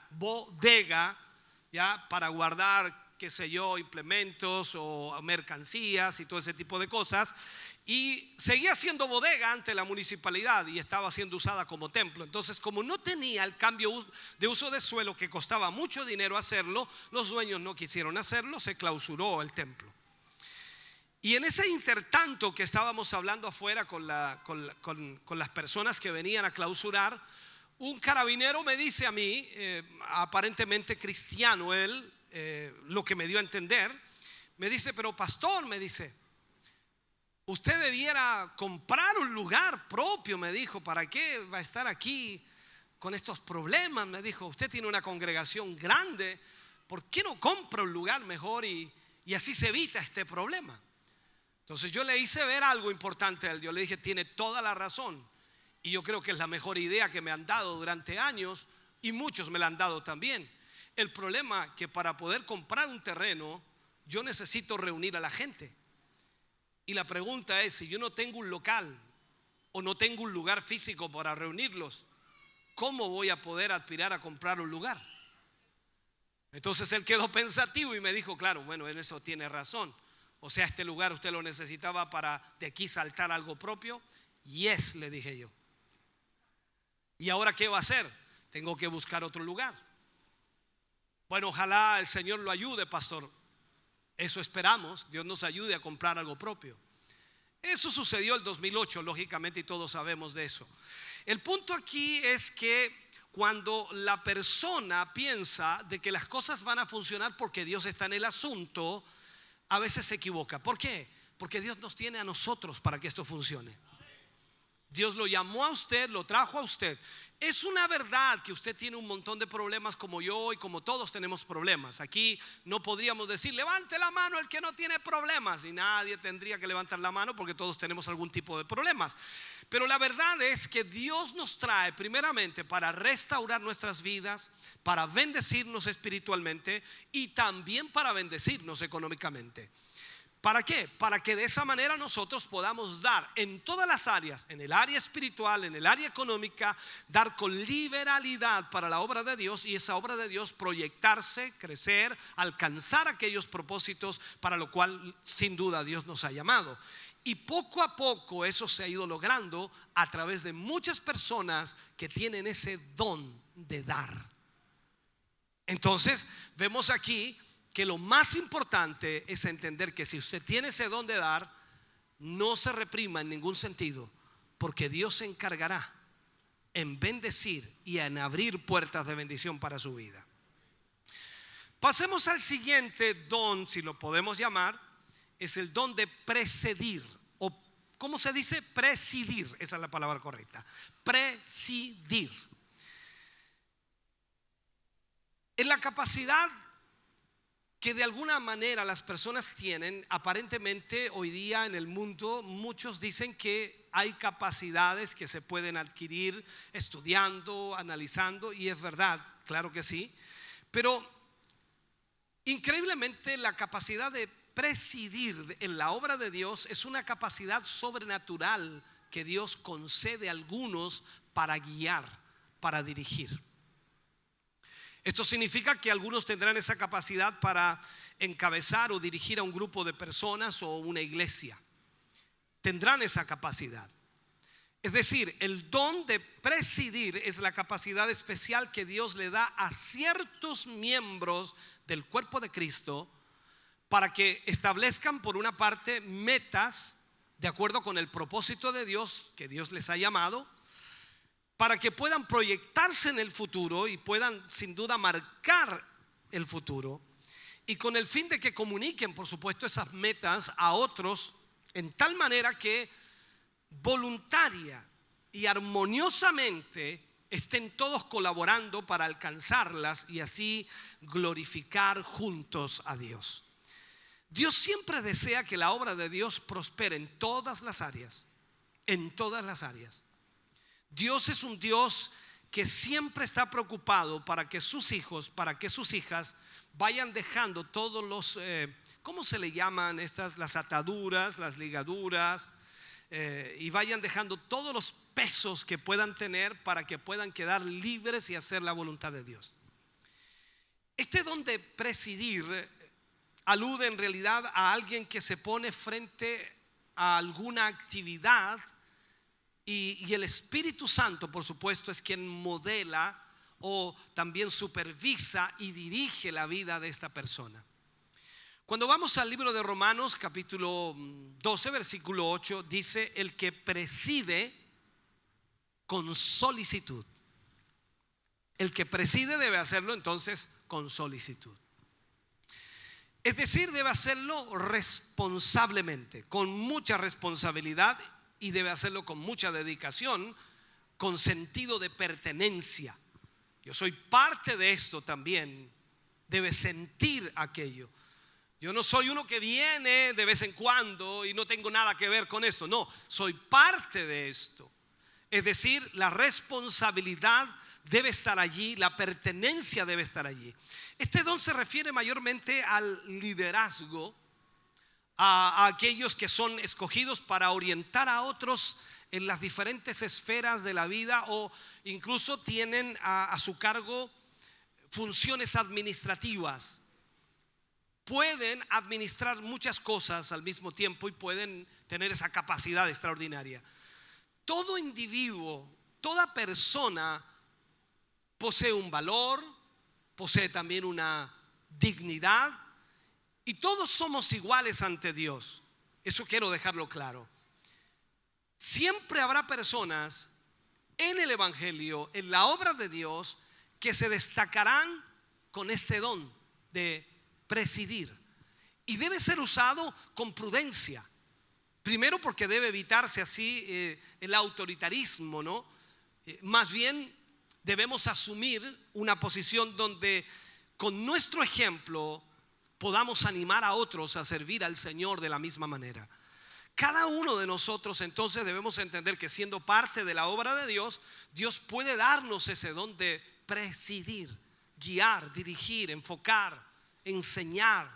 ya para guardar, qué sé yo, implementos o mercancías y todo ese tipo de cosas, y seguía siendo bodega ante la municipalidad y estaba siendo usada como templo. Entonces, como no tenía el cambio de uso de suelo, que costaba mucho dinero hacerlo, los dueños no quisieron hacerlo, se clausuró el templo. Y en ese intertanto que estábamos hablando afuera con las personas que venían a clausurar, un carabinero me dice a mí, aparentemente cristiano él, lo que me dio a entender, me dice: pero pastor, me dice, usted debiera comprar un lugar propio, me dijo. ¿Para qué va a estar aquí con estos problemas? Me dijo, usted tiene una congregación grande, ¿por qué no compra un lugar mejor y así se evita este problema? Entonces yo le hice ver algo importante a él. Yo le dije: tiene toda la razón, y yo creo que es la mejor idea que me han dado durante años, y muchos me la han dado también. El problema es que para poder comprar un terreno yo necesito reunir a la gente, y la pregunta es: si yo no tengo un local o no tengo un lugar físico para reunirlos, ¿cómo voy a poder aspirar a comprar un lugar? Entonces él quedó pensativo y me dijo: claro, bueno, en eso tiene razón. O sea, este lugar usted lo necesitaba para de aquí saltar algo propio. Yes, le dije yo. ¿Y ahora qué va a hacer? Tengo que buscar otro lugar. Bueno, ojalá el Señor lo ayude, pastor. Eso esperamos, Dios nos ayude a comprar algo propio. Eso sucedió el 2008, lógicamente, y todos sabemos de eso. El punto aquí es que cuando la persona piensa de que las cosas van a funcionar porque Dios está en el asunto, a veces se equivoca. ¿Por qué? Porque Dios nos tiene a nosotros para que esto funcione. Dios lo llamó a usted, lo trajo a usted. Es una verdad que usted tiene un montón de problemas como yo y como todos tenemos problemas. Aquí no podríamos decir, levante la mano el que no tiene problemas, y nadie tendría que levantar la mano porque todos tenemos algún tipo de problemas. Pero la verdad es que Dios nos trae primeramente para restaurar nuestras vidas, para bendecirnos espiritualmente y también para bendecirnos económicamente. ¿Para qué? Para que de esa manera nosotros podamos dar en todas las áreas, en el área espiritual, en el área económica, dar con liberalidad para la obra de Dios, y esa obra de Dios proyectarse, crecer, alcanzar aquellos propósitos para lo cual sin duda Dios nos ha llamado. Y poco a poco eso se ha ido logrando a través de muchas personas que tienen ese don de dar. Entonces vemos aquí que lo más importante es entender que si usted tiene ese don de dar, no se reprima en ningún sentido, porque Dios se encargará en bendecir y en abrir puertas de bendición para su vida. Pasemos al siguiente don, si lo podemos llamar, es el don de presidir, o ¿cómo se dice? Presidir, esa es la palabra correcta. Presidir. Es la capacidad que de alguna manera las personas tienen. Aparentemente hoy día en el mundo muchos dicen que hay capacidades que se pueden adquirir estudiando, analizando, y es verdad, claro que sí. Pero increíblemente la capacidad de presidir en la obra de Dios es una capacidad sobrenatural que Dios concede a algunos para guiar, para dirigir. Esto significa que algunos tendrán esa capacidad para encabezar o dirigir a un grupo de personas o una iglesia. Tendrán esa capacidad. Es decir, el don de presidir es la capacidad especial que Dios le da a ciertos miembros del cuerpo de Cristo para que establezcan, por una parte, metas de acuerdo con el propósito de Dios que Dios les ha llamado, para que puedan proyectarse en el futuro y puedan sin duda marcar el futuro, y con el fin de que comuniquen, por supuesto, esas metas a otros en tal manera que voluntaria y armoniosamente estén todos colaborando para alcanzarlas y así glorificar juntos a Dios. Dios siempre desea que la obra de Dios prospere en todas las áreas, en todas las áreas. Dios es un Dios que siempre está preocupado para que sus hijos, para que sus hijas vayan dejando todos los, ¿cómo se le llaman estas? Las ataduras, las ligaduras, y vayan dejando todos los pesos que puedan tener para que puedan quedar libres y hacer la voluntad de Dios. Este don de presidir alude en realidad a alguien que se pone frente a alguna actividad, y el Espíritu Santo, por supuesto, es quien modela o también supervisa y dirige la vida de esta persona. Cuando vamos al libro de Romanos capítulo 12 versículo 8, dice: el que preside con solicitud. El que preside debe hacerlo entonces con solicitud. Es decir, debe hacerlo responsablemente, con mucha responsabilidad, y debe hacerlo con mucha dedicación, con sentido de pertenencia. Yo soy parte de esto también. Debe sentir aquello. Yo no soy uno que viene de vez en cuando y no tengo nada que ver con esto. No, soy parte de esto. Es decir, la responsabilidad debe estar allí, la pertenencia debe estar allí. Este don se refiere mayormente al liderazgo, a aquellos que son escogidos para orientar a otros en las diferentes esferas de la vida, o incluso tienen a su cargo funciones administrativas. Pueden administrar muchas cosas al mismo tiempo y pueden tener esa capacidad extraordinaria. Todo individuo, toda persona posee un valor, posee también una dignidad, y todos somos iguales ante Dios. Eso quiero dejarlo claro. Siempre habrá personas en el evangelio, en la obra de Dios, que se destacarán con este don de presidir. y debe ser usado con prudencia. Primero porque debe evitarse así el autoritarismo, ¿no? Más bien debemos asumir una posición donde con nuestro ejemplo podamos animar a otros a servir al Señor de la misma manera. Cada uno de nosotros entonces debemos entender que siendo parte de la obra de Dios, Dios puede darnos ese don de presidir, guiar, dirigir, enfocar, enseñar.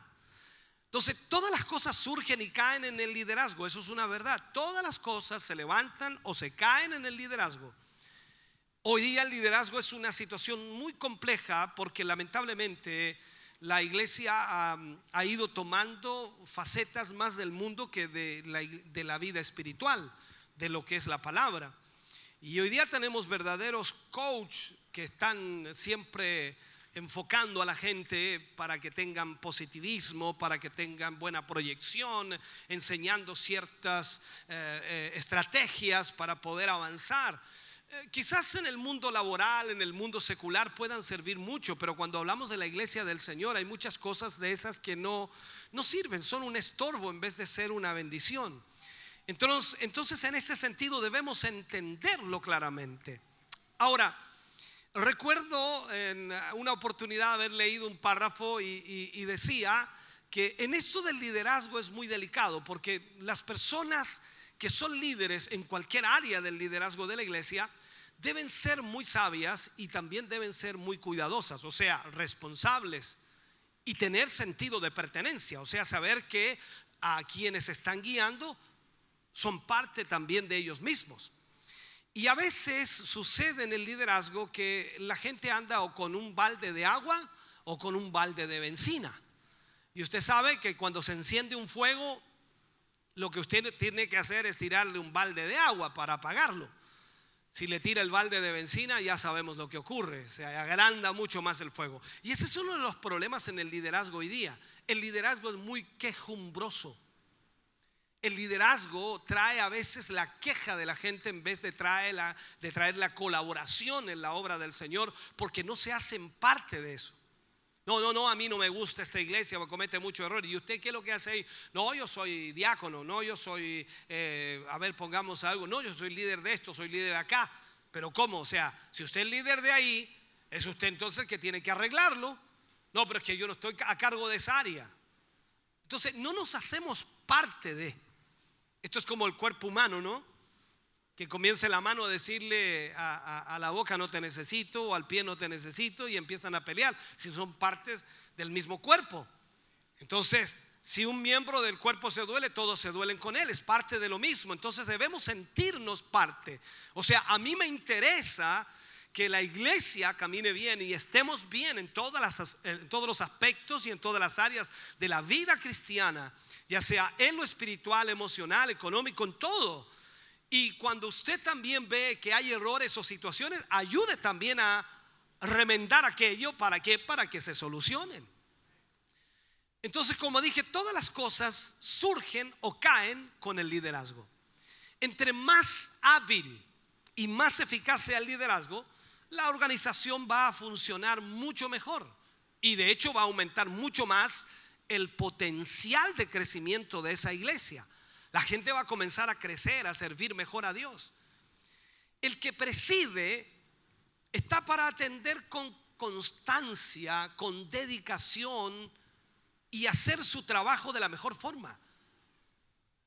Entonces todas las cosas surgen y caen en el liderazgo, eso es una verdad. Todas las cosas se levantan o se caen en el liderazgo. Hoy día el liderazgo es una situación muy compleja porque lamentablemente la iglesia ha ido tomando facetas más del mundo que de la vida espiritual, de lo que es la palabra. Y hoy día tenemos verdaderos coach que están siempre enfocando a la gente para que tengan positivismo, para que tengan buena proyección, enseñando ciertas estrategias para poder avanzar. Quizás en el mundo laboral, en el mundo secular puedan servir mucho, pero cuando hablamos de la iglesia del Señor hay muchas cosas de esas que no sirven, son un estorbo en vez de ser una bendición. Entonces en este sentido debemos entenderlo claramente. Ahora, recuerdo en una oportunidad haber leído un párrafo y decía que en esto del liderazgo es muy delicado porque las personas que son líderes en cualquier área del liderazgo de la iglesia deben ser muy sabias y también deben ser muy cuidadosas, o sea, responsables y tener sentido de pertenencia, o sea, saber que a quienes están guiando son parte también de ellos mismos. Y a veces sucede en el liderazgo que la gente anda o con un balde de agua o con un balde de benzina. Y usted sabe que cuando se enciende un fuego, lo que usted tiene que hacer es tirarle un balde de agua para apagarlo. Si le tira el balde de benzina, ya sabemos lo que ocurre, se agranda mucho más el fuego. Y ese es uno de los problemas en el liderazgo hoy día. El liderazgo es muy quejumbroso. El liderazgo trae a veces la queja de la gente en vez de traer la colaboración en la obra del Señor, porque no se hacen parte de eso. No, a mí no me gusta esta iglesia, me comete mucho error. ¿Y usted qué es lo que hace ahí? No, yo soy diácono, no, yo soy, pongamos algo, no, yo soy líder de esto, soy líder acá. Pero ¿cómo? O sea, si usted es líder de ahí, es usted entonces el que tiene que arreglarlo. No, pero es que yo no estoy a cargo de esa área. Entonces no nos hacemos parte de. Esto es como el cuerpo humano, ¿no? Que comience la mano a decirle a la boca no te necesito, o al pie no te necesito, y empiezan a pelear si son partes del mismo cuerpo. Entonces, si un miembro del cuerpo se duele, todos se duelen con él, es parte de lo mismo. Entonces debemos sentirnos parte. O sea, a mí me interesa que la iglesia camine bien y estemos bien en todos los aspectos y en todas las áreas de la vida cristiana, ya sea en lo espiritual, emocional, económico, en todo. Y cuando usted también ve que hay errores o situaciones, ayude también a remendar aquello. ¿Para qué? Para que se solucionen. Entonces, como dije, todas las cosas surgen o caen con el liderazgo. Entre más hábil y más eficaz sea el liderazgo, la organización va a funcionar mucho mejor. Y de hecho va a aumentar mucho más el potencial de crecimiento de esa iglesia. La gente va a comenzar a crecer, a servir mejor a Dios. El que preside está para atender con constancia, con dedicación y hacer su trabajo de la mejor forma.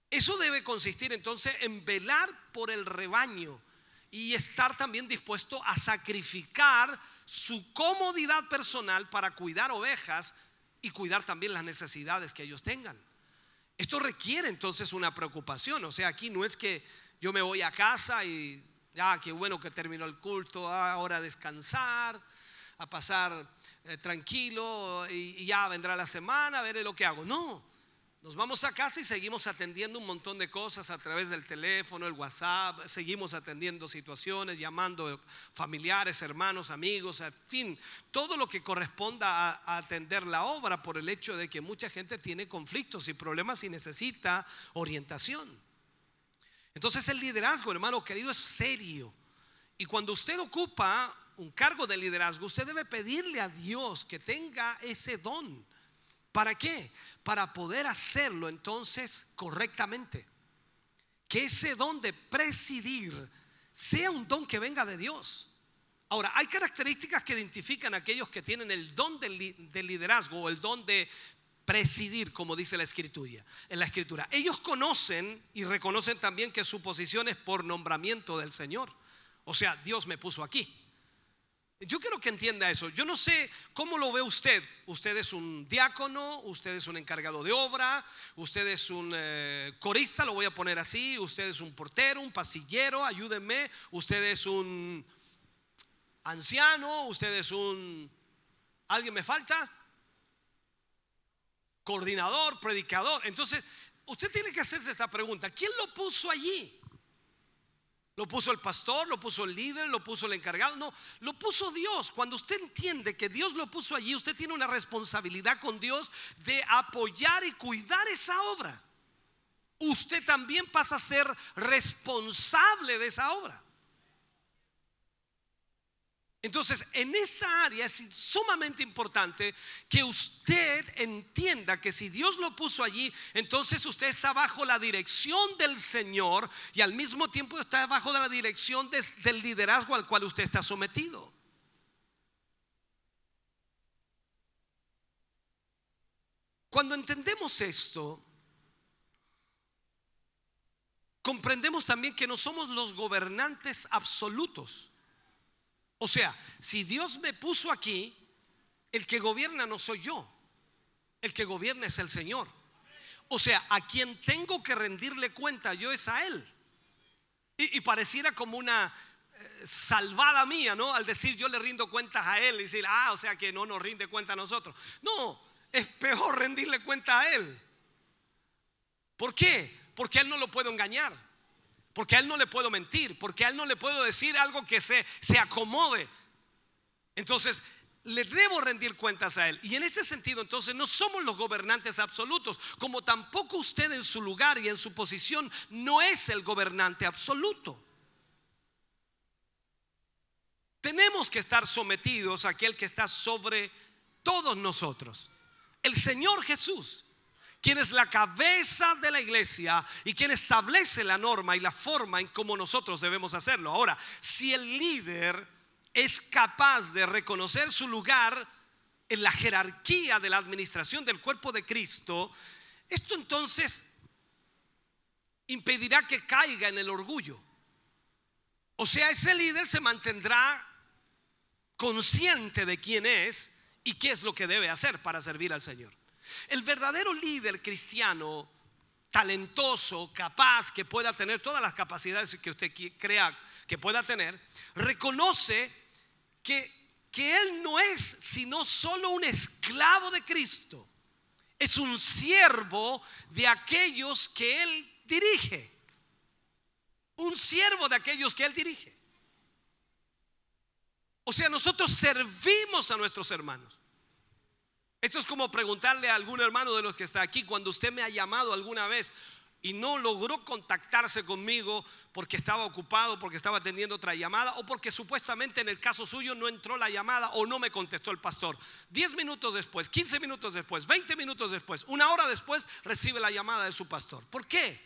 Eso debe consistir entonces en velar por el rebaño y estar también dispuesto a sacrificar su comodidad personal para cuidar ovejas y cuidar también las necesidades que ellos tengan. Esto requiere entonces una preocupación. O sea, aquí no es que yo me voy a casa y ya, qué bueno que terminó el culto, ahora a descansar, a pasar tranquilo y ya vendrá la semana, veré lo que hago. No, nos vamos a casa y seguimos atendiendo un montón de cosas a través del teléfono, el WhatsApp, seguimos atendiendo situaciones, llamando familiares, hermanos, amigos, en fin, todo lo que corresponda a atender la obra, por el hecho de que mucha gente tiene conflictos y problemas y necesita orientación. Entonces el liderazgo, hermano querido, es serio. Y cuando usted ocupa un cargo de liderazgo, usted debe pedirle a Dios que tenga ese don ¿Para qué? Para poder hacerlo entonces correctamente. Que ese don de presidir sea un don que venga de Dios. Ahora, hay características que identifican a aquellos que tienen el don del liderazgo o el don de presidir, como dice la escritura. En la escritura, ellos conocen y reconocen también que su posición es por nombramiento del Señor. O sea, Dios me puso aquí. Yo quiero que entienda eso. Yo no sé cómo lo ve usted. Usted es un diácono, usted es un encargado de obra, usted es un corista, lo voy a poner así. Usted es un portero, un pasillero, ayúdenme. Usted es un anciano, usted es un... ¿Alguien me falta? Coordinador, predicador. Entonces, usted tiene que hacerse esta pregunta: ¿quién lo puso allí? ¿Lo puso el pastor? ¿Lo puso el líder? ¿Lo puso el encargado? No, lo puso Dios. Cuando usted entiende que Dios lo puso allí, usted tiene una responsabilidad con Dios de apoyar y cuidar esa obra. Usted también pasa a ser responsable de esa obra. Entonces, en esta área es sumamente importante que usted entienda que si Dios lo puso allí, entonces usted está bajo la dirección del Señor y al mismo tiempo está bajo la dirección del liderazgo al cual usted está sometido. Cuando entendemos esto, comprendemos también que no somos los gobernantes absolutos. O sea, si Dios me puso aquí, el que gobierna no soy yo, el que gobierna es el Señor. O sea, a quien tengo que rendirle cuenta yo es a Él. Y pareciera como una salvada mía, ¿no? Al decir yo le rindo cuentas a Él y decir, o sea que no nos rinde cuenta a nosotros. No, es peor rendirle cuenta a Él. ¿Por qué? Porque a Él no lo puedo engañar. Porque a Él no le puedo mentir, porque a Él no le puedo decir algo que se acomode. Entonces le debo rendir cuentas a Él. Y en este sentido entonces no somos los gobernantes absolutos, como tampoco usted en su lugar y en su posición no es el gobernante absoluto. Tenemos que estar sometidos a aquel que está sobre todos nosotros, el Señor Jesús, quien es la cabeza de la iglesia y quien establece la norma y la forma en cómo nosotros debemos hacerlo. Ahora, si el líder es capaz de reconocer su lugar en la jerarquía de la administración del cuerpo de Cristo, esto entonces impedirá que caiga en el orgullo. O sea, ese líder se mantendrá consciente de quién es y qué es lo que debe hacer para servir al Señor. El verdadero líder cristiano, talentoso, capaz, que pueda tener todas las capacidades que usted crea que pueda tener, reconoce que él no es sino solo un esclavo de Cristo. Es un siervo de aquellos que Él dirige. Un siervo de aquellos que Él dirige. O sea, nosotros servimos a nuestros hermanos. Esto es como preguntarle a algún hermano de los que está aquí: cuando usted me ha llamado alguna vez y no logró contactarse conmigo porque estaba ocupado, porque estaba atendiendo otra llamada, o porque supuestamente en el caso suyo no entró la llamada o no me contestó el pastor, 10 minutos después, 15 minutos después, 20 minutos después, una hora después recibe la llamada de su pastor. ¿Por qué?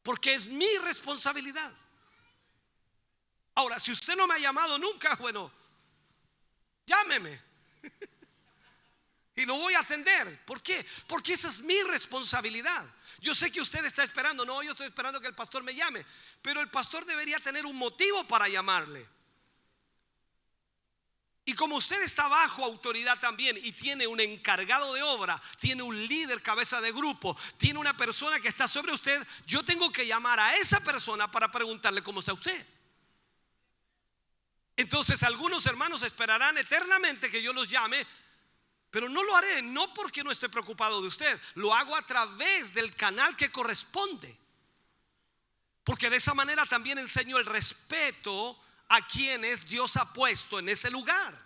Porque es mi responsabilidad. Ahora, si usted no me ha llamado nunca, bueno, llámeme y lo voy a atender. ¿Por qué? Porque esa es mi responsabilidad. Yo sé que usted está esperando, no, yo estoy esperando que el pastor me llame, pero el pastor debería tener un motivo para llamarle. Y como usted está bajo autoridad también y tiene un encargado de obra, tiene un líder, cabeza de grupo, tiene una persona que está sobre usted, yo tengo que llamar a esa persona para preguntarle cómo está usted. Entonces algunos hermanos esperarán eternamente que yo los llame, pero no lo haré, no porque no esté preocupado de usted, lo hago a través del canal que corresponde, porque de esa manera también enseño el respeto a quienes Dios ha puesto en ese lugar.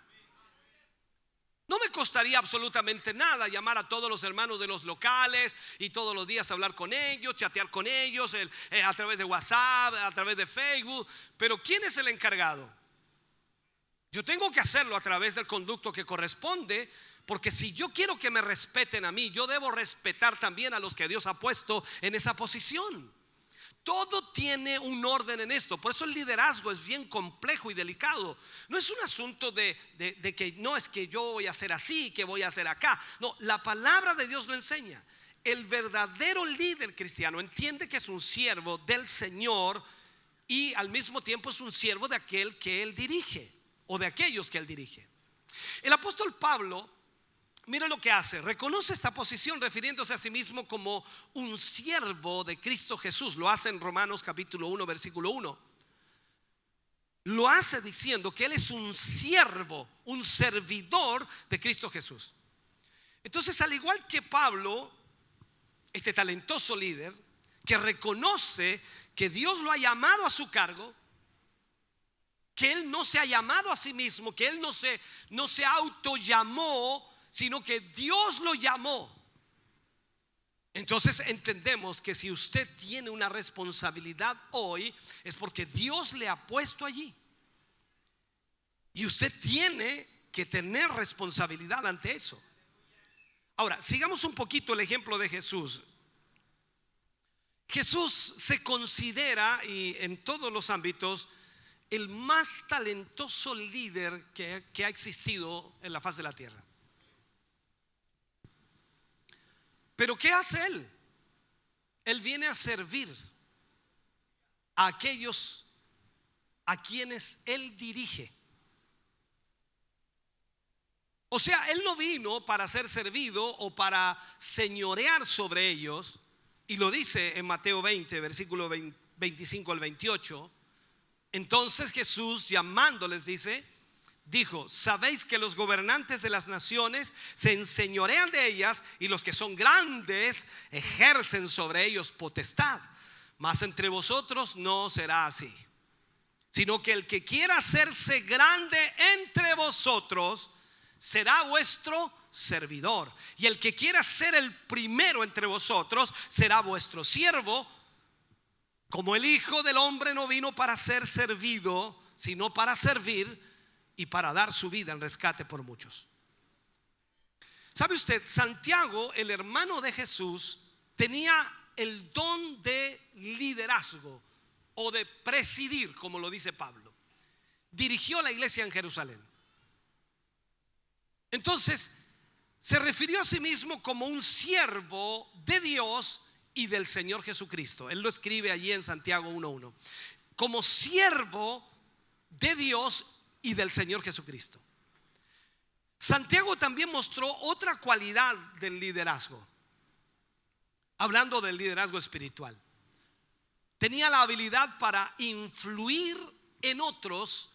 No me costaría absolutamente nada llamar a todos los hermanos de los locales y todos los días hablar con ellos, chatear con ellos a través de WhatsApp, a través de Facebook, pero ¿quién es el encargado? Yo tengo que hacerlo a través del conducto que corresponde, porque si yo quiero que me respeten a mí, yo debo respetar también a los que Dios ha puesto en esa posición. Todo tiene un orden en esto. Por eso el liderazgo es bien complejo y delicado. No es un asunto de que no es que yo voy a hacer así, que voy a hacer acá. No, la palabra de Dios lo enseña. El verdadero líder cristiano entiende que es un siervo del Señor y al mismo tiempo es un siervo de aquel que él dirige, o de aquellos que él dirige. El apóstol Pablo, mira lo que hace, reconoce esta posición refiriéndose a sí mismo como un siervo de Cristo Jesús. Lo hace en Romanos capítulo 1 versículo 1. Lo hace diciendo que él es un siervo, un servidor de Cristo Jesús. Entonces, al igual que Pablo, este talentoso líder que reconoce que Dios lo ha llamado a su cargo, que él no se ha llamado a sí mismo, que él no se autollamó, sino que Dios lo llamó. Entonces entendemos que si usted tiene una responsabilidad hoy, es porque Dios le ha puesto allí. Y usted tiene que tener responsabilidad ante eso. Ahora, sigamos un poquito el ejemplo de Jesús. Jesús se considera, y en todos los ámbitos, el más talentoso líder que ha existido en la faz de la tierra. Pero ¿qué hace él? Él viene a servir a aquellos a quienes él dirige. O sea, él no vino para ser servido o para señorear sobre ellos. Y lo dice en Mateo 20, versículo 25 al 28. Entonces Jesús, llamándoles, dijo: sabéis que los gobernantes de las naciones se enseñorean de ellas, y los que son grandes ejercen sobre ellos potestad. Mas entre vosotros no será así, sino que el que quiera hacerse grande entre vosotros será vuestro servidor, y el que quiera ser el primero entre vosotros será vuestro siervo. Como el Hijo del Hombre no vino para ser servido, sino para servir y para dar su vida en rescate por muchos. ¿Sabe usted? Santiago, el hermano de Jesús, tenía el don de liderazgo o de presidir, como lo dice Pablo. Dirigió la iglesia en Jerusalén. Entonces, se refirió a sí mismo como un siervo de Dios y del Señor Jesucristo. Él lo escribe allí en Santiago 1:1. Como siervo de Dios y del Señor Jesucristo. Santiago también mostró otra cualidad del liderazgo, hablando del liderazgo espiritual. Tenía la habilidad para influir en otros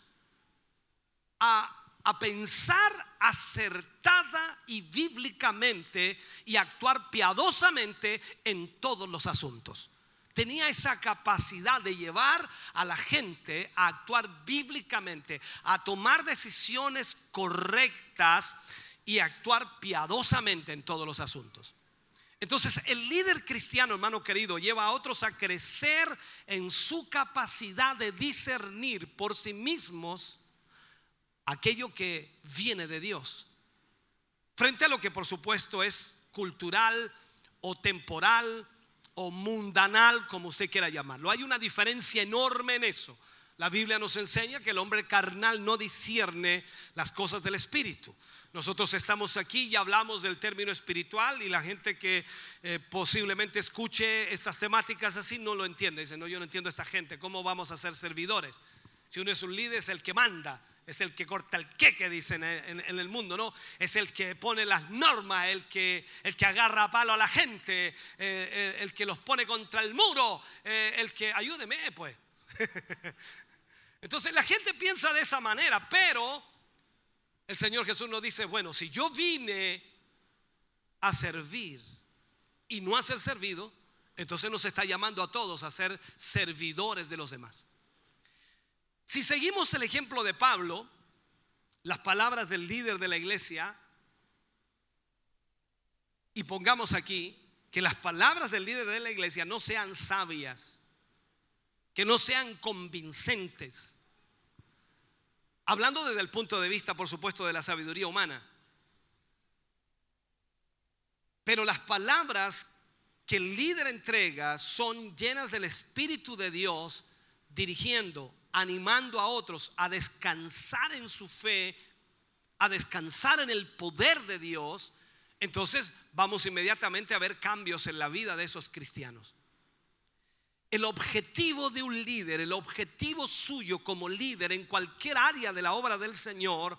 a pensar acertada y bíblicamente y actuar piadosamente en todos los asuntos. Tenía esa capacidad de llevar a la gente a actuar bíblicamente, a tomar decisiones correctas y actuar piadosamente en todos los asuntos. Entonces, el líder cristiano, hermano querido, lleva a otros a crecer en su capacidad de discernir por sí mismos aquello que viene de Dios, frente a lo que por supuesto es cultural o temporal o mundanal, como usted quiera llamarlo. Hay una diferencia enorme en eso. La Biblia nos enseña que el hombre carnal no discierne las cosas del espíritu. Nosotros estamos aquí y hablamos del término espiritual, y la gente que posiblemente escuche estas temáticas así no lo entiende. Dice: no, yo no entiendo a esta gente, ¿cómo vamos a ser servidores? Si uno es un líder, es el que manda, es el que corta el queque, dicen en el mundo, ¿no? Es el que pone las normas, el que agarra a palo a la gente, el que los pone contra el muro, el que, ayúdeme pues. Entonces la gente piensa de esa manera, pero el Señor Jesús nos dice: bueno, si yo vine a servir y no a ser servido, entonces nos está llamando a todos a ser servidores de los demás. Si seguimos el ejemplo de Pablo, las palabras del líder de la iglesia, y pongamos aquí que las palabras del líder de la iglesia no sean sabias, que no sean convincentes, Hablando desde el punto de vista, por supuesto, de la sabiduría humana. Pero las palabras que el líder entrega son llenas del Espíritu de Dios, dirigiendo, animando a otros a descansar en su fe, a descansar en el poder de Dios. Entonces vamos inmediatamente a ver cambios en la vida de esos cristianos. El objetivo de un líder, el objetivo suyo como líder en cualquier área de la obra del Señor,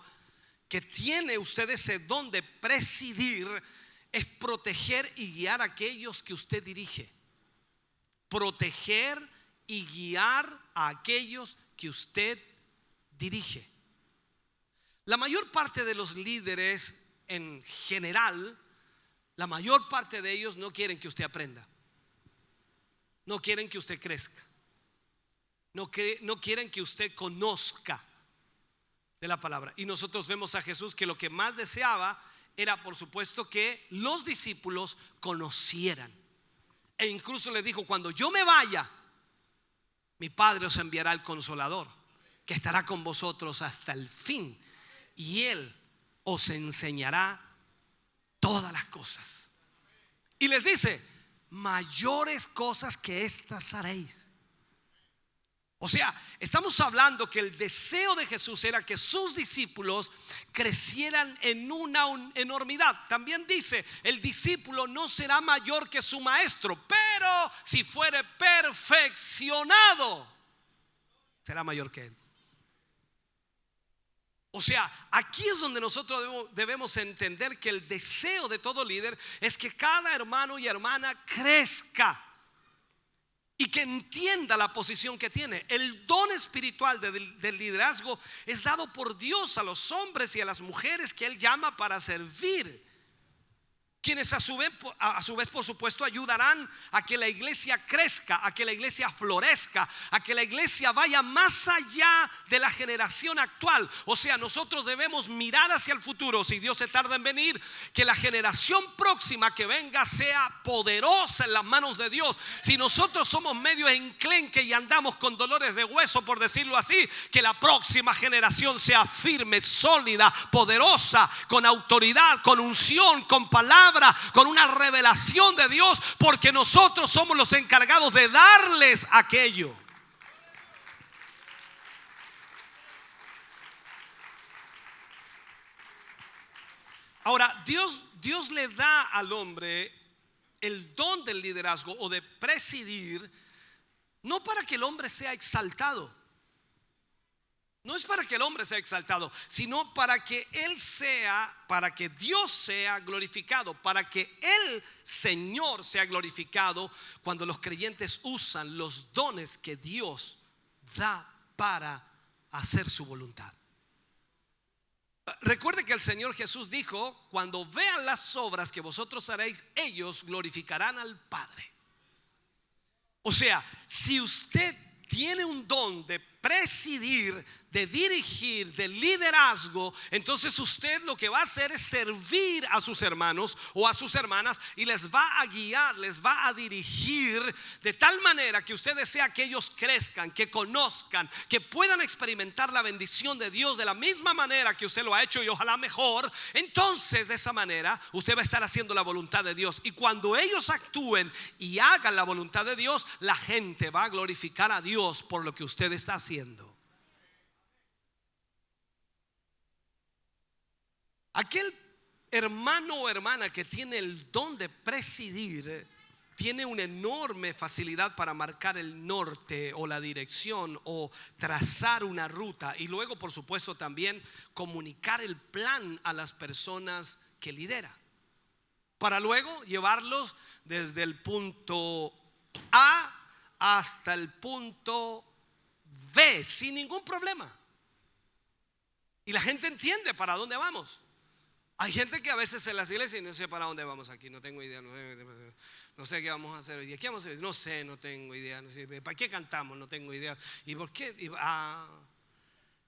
que tiene usted ese don de presidir, es proteger y guiar a aquellos que usted dirige. Proteger y guiar a aquellos que usted dirige. La mayor parte de los líderes en general, la mayor parte de ellos no quieren que usted aprenda. No quieren que usted crezca. No quieren que usted conozca de la palabra. Y nosotros vemos a Jesús que lo que más deseaba era, por supuesto, que los discípulos conocieran. E incluso le dijo: cuando yo me vaya, mi Padre os enviará el Consolador, que estará con vosotros hasta el fin, y Él os enseñará todas las cosas. Y les dice: mayores cosas que estas haréis. O sea, estamos hablando que el deseo de Jesús era que sus discípulos crecieran en una enormidad. También dice: el discípulo no será mayor que su maestro, pero si fuere perfeccionado, será mayor que él. O sea, aquí es donde nosotros debemos entender que el deseo de todo líder es que cada hermano y hermana crezca y que entienda la posición que tiene. El don espiritual del liderazgo es dado por Dios a los hombres y a las mujeres que Él llama para servir, quienes a su vez, por supuesto, ayudarán a que la iglesia crezca, a que la iglesia florezca, a que la iglesia vaya más allá de la generación actual. O sea, nosotros debemos mirar hacia el futuro. Si Dios se tarda en venir, que la generación próxima que venga sea poderosa en las manos de Dios. Si nosotros somos medio enclenque y andamos con dolores de hueso, por decirlo así, que la próxima generación sea firme, sólida, poderosa, con autoridad, con unción, con palabra, con una revelación de Dios, porque nosotros somos los encargados de darles aquello. Ahora, Dios le da al hombre el don del liderazgo o de presidir, no para que el hombre sea exaltado. No es para que el hombre sea exaltado, sino para que para que Dios sea glorificado, para que el Señor sea glorificado cuando los creyentes usan los dones que Dios da para hacer su voluntad. Recuerde que el Señor Jesús dijo: cuando vean las obras que vosotros haréis, ellos glorificarán al Padre. O sea, si usted tiene un don de presidir, de dirigir, de liderazgo, entonces usted lo que va a hacer es servir a sus hermanos o a sus hermanas y les va a guiar, les va a dirigir de tal manera que usted desea que ellos crezcan, que conozcan, que puedan experimentar la bendición de Dios de la misma manera que usted lo ha hecho y ojalá mejor. Entonces, de esa manera usted va a estar haciendo la voluntad de Dios, y cuando ellos actúen y hagan la voluntad de Dios, la gente va a glorificar a Dios por lo que usted está haciendo. Aquel hermano o hermana que tiene el don de presidir tiene una enorme facilidad para marcar el norte o la dirección o trazar una ruta, y luego, por supuesto, también comunicar el plan a las personas que lidera, para luego llevarlos desde el punto A hasta el punto B sin ningún problema. Y la gente entiende para dónde vamos. Hay gente que a veces en las iglesias no sé para dónde vamos aquí, no tengo idea, no sé qué vamos a hacer hoy día. ¿Qué vamos a hacer? No sé, no tengo idea. No sé, ¿para qué cantamos? No tengo idea. ¿Y por qué?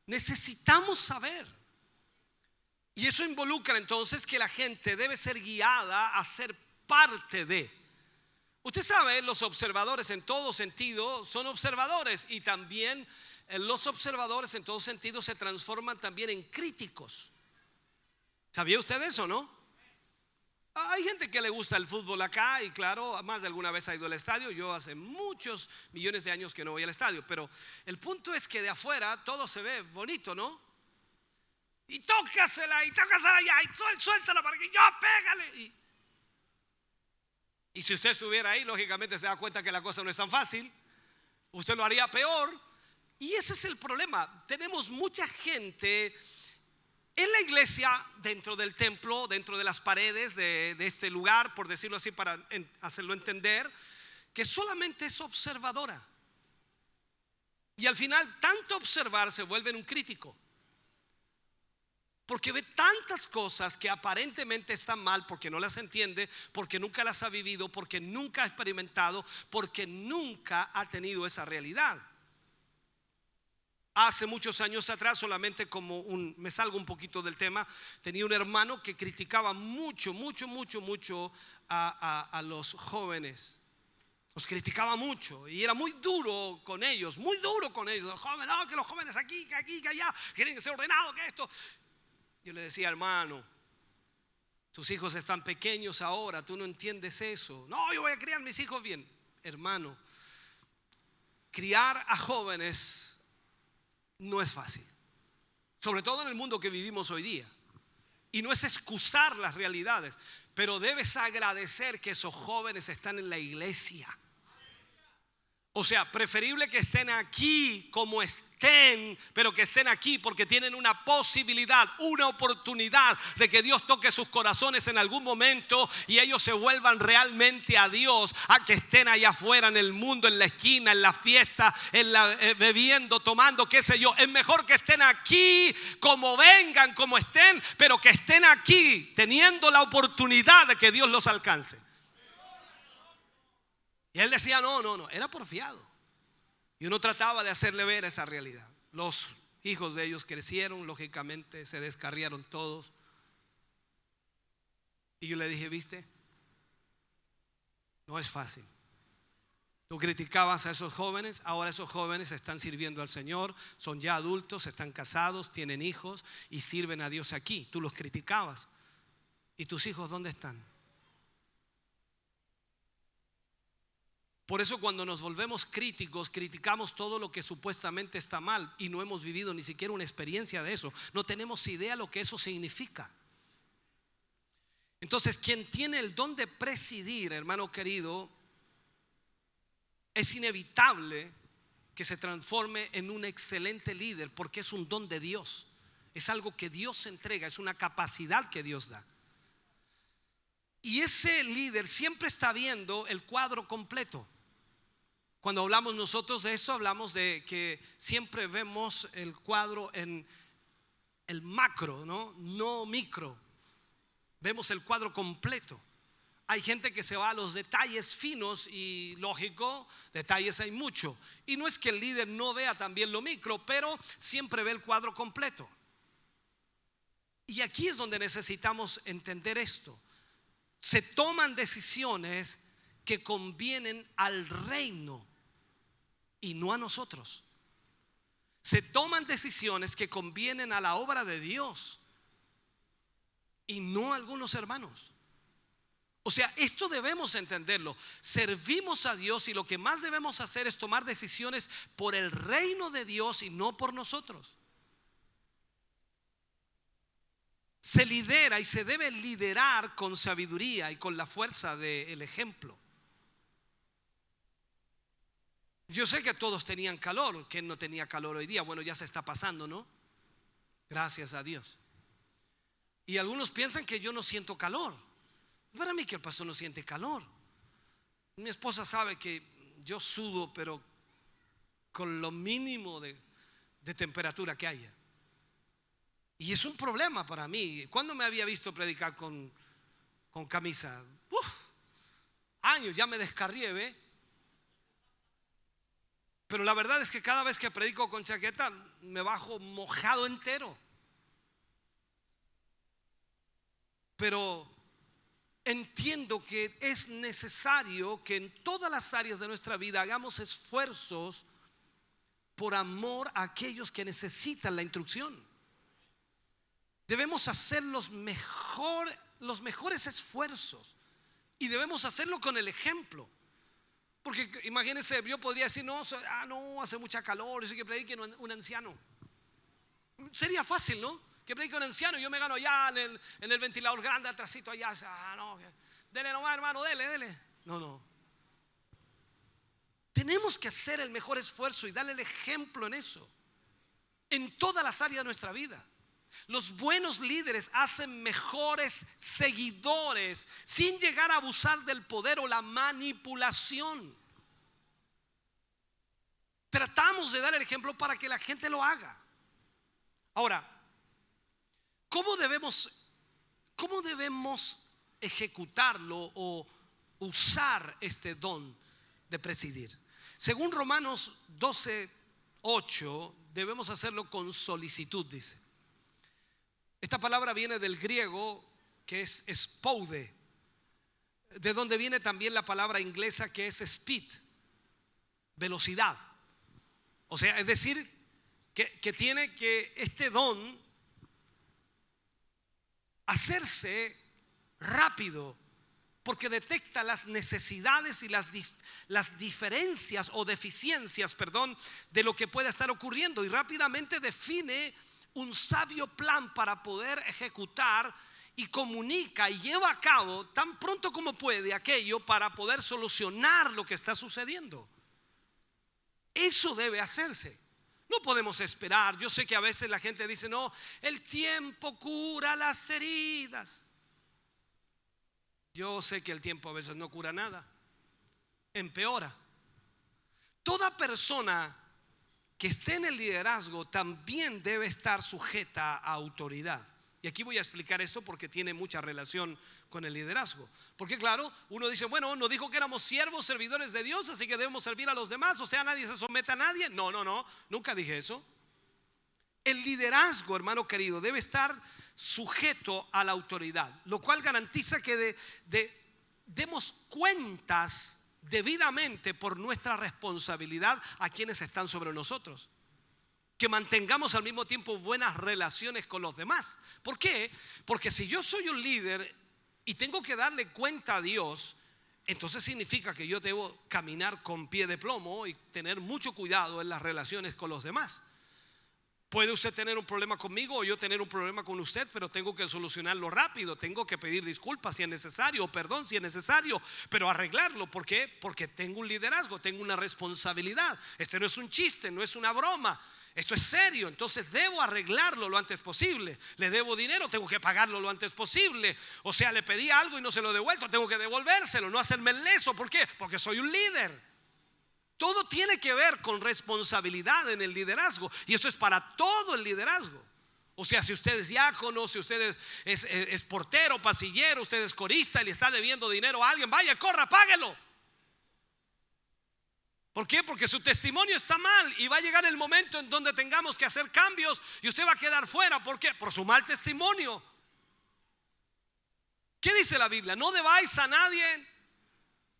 Necesitamos saber. Y eso involucra entonces que la gente debe ser guiada a ser parte de. Usted sabe, los observadores en todo sentido son observadores, y también los observadores en todo sentido se transforman también en críticos. ¿Sabía usted eso, no? Hay gente que le gusta el fútbol acá y claro, más de alguna vez ha ido al estadio. Yo hace muchos millones de años que no voy al estadio, pero el punto es que de afuera todo se ve bonito, ¿no? Y tócasela ya, y suéltala para que yo pégale. Y si usted estuviera ahí, lógicamente se da cuenta que la cosa no es tan fácil. Usted lo haría peor. Y ese es el problema. Tenemos mucha gente en la iglesia, dentro del templo, dentro de las paredes de este lugar, por decirlo así, para hacerlo entender, que solamente es observadora. Y al final, tanto observar se vuelve en un crítico. Porque ve tantas cosas que aparentemente están mal, porque no las entiende, porque nunca las ha vivido, porque nunca ha experimentado, porque nunca ha tenido esa realidad. Hace muchos años atrás, solamente me salgo un poquito del tema, tenía un hermano que criticaba mucho a los jóvenes. Los criticaba mucho y era muy duro con ellos, Los jóvenes, no, que los jóvenes aquí, que allá, quieren que sea ordenado, que esto. Yo le decía, hermano, tus hijos están pequeños ahora, tú no entiendes eso. No, yo voy a criar a mis hijos bien. Hermano, criar a jóvenes no es fácil, sobre todo en el mundo que vivimos hoy día. Y no es excusar las realidades, pero debes agradecer que esos jóvenes están en la iglesia. O sea, preferible que estén aquí como estén, pero que estén aquí porque tienen una posibilidad, una oportunidad de que Dios toque sus corazones en algún momento y ellos se vuelvan realmente a Dios, a que estén allá afuera en el mundo, en la esquina, en la fiesta, bebiendo, tomando, qué sé yo. Es mejor que estén aquí como vengan, como estén, pero que estén aquí teniendo la oportunidad de que Dios los alcance. Y él decía, no, era porfiado. Y uno trataba de hacerle ver esa realidad. Los hijos de ellos crecieron, lógicamente se descarriaron todos. Y yo le dije, ¿viste? No es fácil. Tú criticabas a esos jóvenes, ahora esos jóvenes están sirviendo al Señor, son ya adultos, están casados, tienen hijos y sirven a Dios aquí. Tú los criticabas. ¿Y tus hijos dónde están? Por eso cuando nos volvemos críticos, criticamos todo lo que supuestamente está mal y no hemos vivido ni siquiera una experiencia de eso. No tenemos idea lo que eso significa. Entonces, quien tiene el don de presidir, hermano querido, es inevitable que se transforme en un excelente líder, porque es un don de Dios. Es algo que Dios entrega, es una capacidad que Dios da. Y ese líder siempre está viendo el cuadro completo. Cuando hablamos nosotros de esto, hablamos de que siempre vemos el cuadro en el macro, no micro. Vemos el cuadro completo. Hay gente que se va a los detalles finos y lógico, detalles hay mucho. Y no es que el líder no vea también lo micro, pero siempre ve el cuadro completo. Y aquí es donde necesitamos entender esto. Se toman decisiones que convienen al reino y no a nosotros. Se toman decisiones que convienen a la obra de Dios y no a algunos hermanos. O sea, esto debemos entenderlo. Servimos a Dios y lo que más debemos hacer es tomar decisiones por el reino de Dios y no por nosotros. Se lidera y se debe liderar con sabiduría y con la fuerza del ejemplo. Yo sé que todos tenían calor. ¿Quién no tenía calor hoy día? Bueno, ya se está pasando, ¿no? Gracias a Dios. Y algunos piensan que yo no siento calor. Para mí que el pastor no siente calor. Mi esposa sabe que yo sudo, pero con lo mínimo de temperatura que haya. Y es un problema para mí. ¿Cuándo me había visto predicar con camisa? Años, ya me descarrié, ¿ve? Pero la verdad es que cada vez que predico con chaqueta me bajo mojado entero. Pero entiendo que es necesario que en todas las áreas de nuestra vida hagamos esfuerzos por amor a aquellos que necesitan la instrucción. Debemos hacer los mejores esfuerzos y debemos hacerlo con el ejemplo. Porque imagínense, yo podría decir, no, hace mucha calor, eso que predique un anciano. Sería fácil, ¿no? Que predique un anciano y yo me gano allá en el ventilador grande, atrásito allá. No, dele nomás, hermano, dele. No. Tenemos que hacer el mejor esfuerzo y darle el ejemplo en eso, en todas las áreas de nuestra vida. Los buenos líderes hacen mejores seguidores sin llegar a abusar del poder o la manipulación. Tratamos de dar el ejemplo para que la gente lo haga. Ahora, ¿cómo debemos ejecutarlo o usar este don de presidir? Según Romanos 12:8, debemos hacerlo con solicitud, dice. Esta palabra viene del griego, que es spoude, de donde viene también la palabra inglesa que es speed, velocidad. O sea, es decir, que tiene que este don hacerse rápido, porque detecta las necesidades y las diferencias o deficiencias, de lo que pueda estar ocurriendo, y rápidamente define un sabio plan para poder ejecutar y comunica y lleva a cabo tan pronto como puede aquello para poder solucionar lo que está sucediendo. Eso debe hacerse. No podemos esperar. Yo sé que a veces la gente dice, no, el tiempo cura las heridas. Yo sé que el tiempo a veces no cura nada, empeora. Toda persona que esté en el liderazgo también debe estar sujeta a autoridad. Y aquí voy a explicar esto porque tiene mucha relación con el liderazgo. Porque claro, uno dice, bueno, nos dijo que éramos siervos, servidores de Dios, así que debemos servir a los demás, o sea, nadie se somete a nadie. No, nunca dije eso. El liderazgo, hermano querido, debe estar sujeto a la autoridad, lo cual garantiza que demos cuentas debidamente por nuestra responsabilidad a quienes están sobre nosotros. Que mantengamos al mismo tiempo buenas relaciones con los demás. ¿Por qué? Porque si yo soy un líder y tengo que darle cuenta a Dios, entonces significa que yo debo caminar con pie de plomo y tener mucho cuidado en las relaciones con los demás. Puede usted tener un problema conmigo o yo tener un problema con usted, pero tengo que solucionarlo rápido. Tengo que pedir disculpas si es necesario, o perdón si es necesario, pero arreglarlo. ¿Por qué? Porque tengo un liderazgo, tengo una responsabilidad. Este no es un chiste, no es una broma. Esto es serio, entonces debo arreglarlo lo antes posible. Le debo dinero, tengo que pagarlo lo antes posible. O sea, le pedí algo y no se lo he devuelto, tengo que devolvérselo, no hacerme el leso. ¿Por qué? Porque soy un líder. Todo tiene que ver con responsabilidad en el liderazgo, y eso es para todo el liderazgo. O sea, si usted es diácono, si usted es portero, pasillero, usted es corista y le está debiendo dinero a alguien, vaya, corra, páguelo. ¿Por qué? Porque su testimonio está mal y va a llegar el momento en donde tengamos que hacer cambios y usted va a quedar fuera. ¿Por qué? Por su mal testimonio. ¿Qué dice la Biblia? No debáis a nadie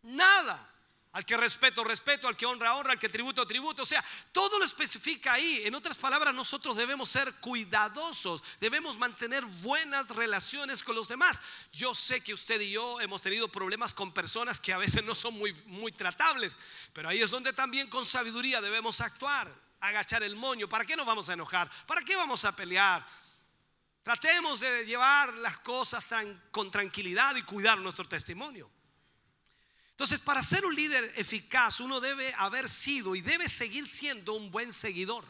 nada. Al que respeto, al que honra, al que tributo. O sea, todo lo especifica ahí. En otras palabras, nosotros debemos ser cuidadosos, debemos mantener buenas relaciones con los demás. Yo sé que usted y yo hemos tenido problemas con personas que a veces no son muy tratables, pero ahí es donde también con sabiduría debemos actuar, agachar el moño. ¿Para qué nos vamos a enojar? ¿Para qué vamos a pelear? Tratemos de llevar las cosas con tranquilidad y cuidar nuestro testimonio. Entonces, para ser un líder eficaz, uno debe haber sido y debe seguir siendo un buen seguidor.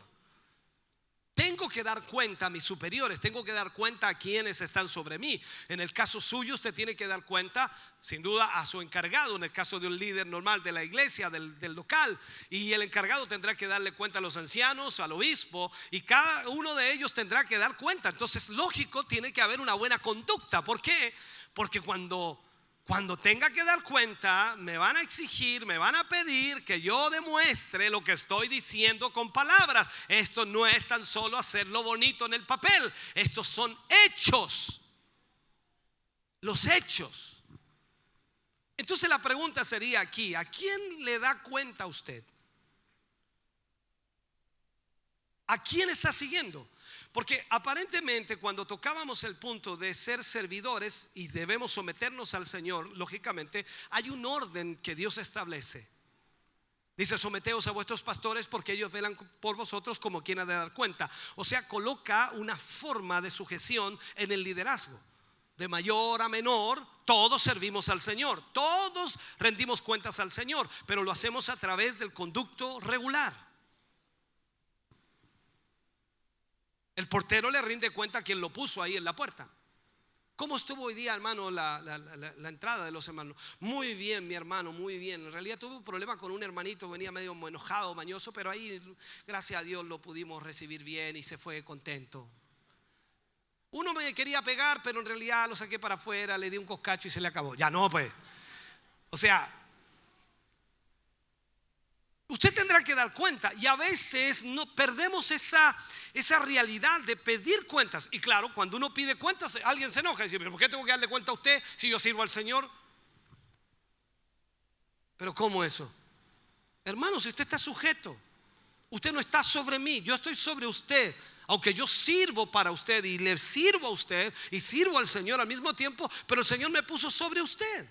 Tengo que dar cuenta a mis superiores, tengo que dar cuenta a quienes están sobre mí. En el caso suyo, usted tiene que dar cuenta, sin duda, a su encargado. En el caso de un líder normal de la iglesia, del local, y el encargado tendrá que darle cuenta a los ancianos, al obispo, y cada uno de ellos tendrá que dar cuenta. Entonces, lógico, tiene que haber una buena conducta. ¿Por qué? Porque cuando tenga que dar cuenta, me van a exigir, me van a pedir que yo demuestre lo que estoy diciendo con palabras. Esto no es tan solo hacerlo bonito en el papel, estos son hechos. Los hechos. Entonces la pregunta sería aquí, ¿a quién le da cuenta usted? ¿A quién estás siguiendo? Porque aparentemente cuando tocábamos el punto de ser servidores y debemos someternos al Señor, lógicamente hay un orden que Dios establece. Dice: someteos a vuestros pastores porque ellos velan por vosotros como quien ha de dar cuenta. O sea, coloca una forma de sujeción en el liderazgo. De mayor a menor, todos servimos al Señor, todos rendimos cuentas al Señor, pero lo hacemos a través del conducto regular. El portero le rinde cuenta a quien lo puso ahí en la puerta. ¿Cómo estuvo hoy día, hermano, la entrada de los hermanos? Muy bien, mi hermano, muy bien. En realidad tuve un problema con un hermanito, venía medio enojado, mañoso, pero ahí, gracias a Dios, lo pudimos recibir bien y se fue contento. Uno me quería pegar, pero en realidad lo saqué para afuera, le di un coscacho y se le acabó. Ya no, pues. O sea, usted tendrá que dar cuenta, y a veces no perdemos esa realidad de pedir cuentas. Y claro, cuando uno pide cuentas, alguien se enoja y dice: ¿pero por qué tengo que darle cuenta a usted si yo sirvo al Señor? Pero ¿cómo eso? Hermano, si usted está sujeto, usted no está sobre mí, yo estoy sobre usted. Aunque yo sirvo para usted y le sirvo a usted y sirvo al Señor al mismo tiempo, pero el Señor me puso sobre usted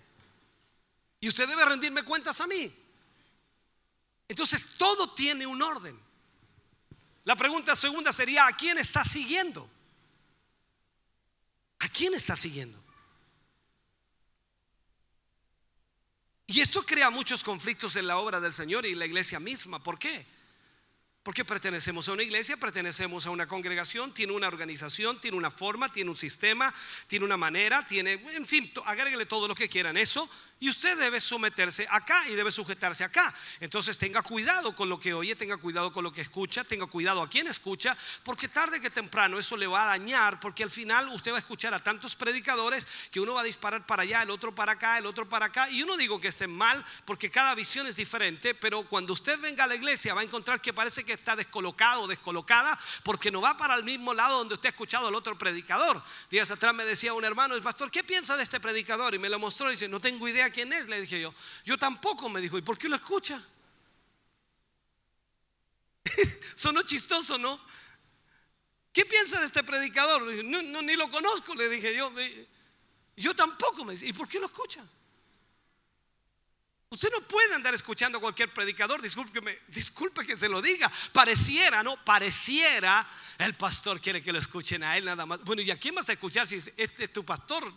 y usted debe rendirme cuentas a mí. Entonces todo tiene un orden. La pregunta segunda sería: ¿a quién está siguiendo? ¿A quién está siguiendo? Y esto crea muchos conflictos en la obra del Señor y en la iglesia misma. ¿Por qué? Porque pertenecemos a una iglesia, pertenecemos a una congregación, tiene una organización, tiene una forma, tiene un sistema, tiene una manera, tiene, en fin, agréguele todo lo que quieran eso. Y usted debe someterse acá y debe sujetarse acá. Entonces tenga cuidado con lo que oye, tenga cuidado con lo que escucha, tenga cuidado a quien escucha, porque tarde que temprano eso le va a dañar. Porque al final usted va a escuchar a tantos predicadores que uno va a disparar para allá, el otro para acá, el otro para acá. Y yo no digo que estén mal, porque cada visión es diferente, pero cuando usted venga a la iglesia va a encontrar que parece que está descolocado o descolocada, porque no va para el mismo lado donde usted ha escuchado al otro predicador. Días atrás me decía un hermano: el pastor, ¿qué piensa de este predicador? Y me lo mostró y dice: no tengo idea quién es. Le dije yo tampoco. Me dijo: ¿y por qué lo escucha? Sonó chistoso, ¿no? ¿Qué piensa de este predicador? No, ni lo conozco, le dije yo tampoco. Me dice: ¿y por qué lo escucha? Usted no puede andar escuchando a cualquier predicador. Disculpe que se lo diga. Pareciera el pastor quiere que lo escuchen a él nada más. Bueno, ¿y a quién vas a escuchar si este es tu pastor?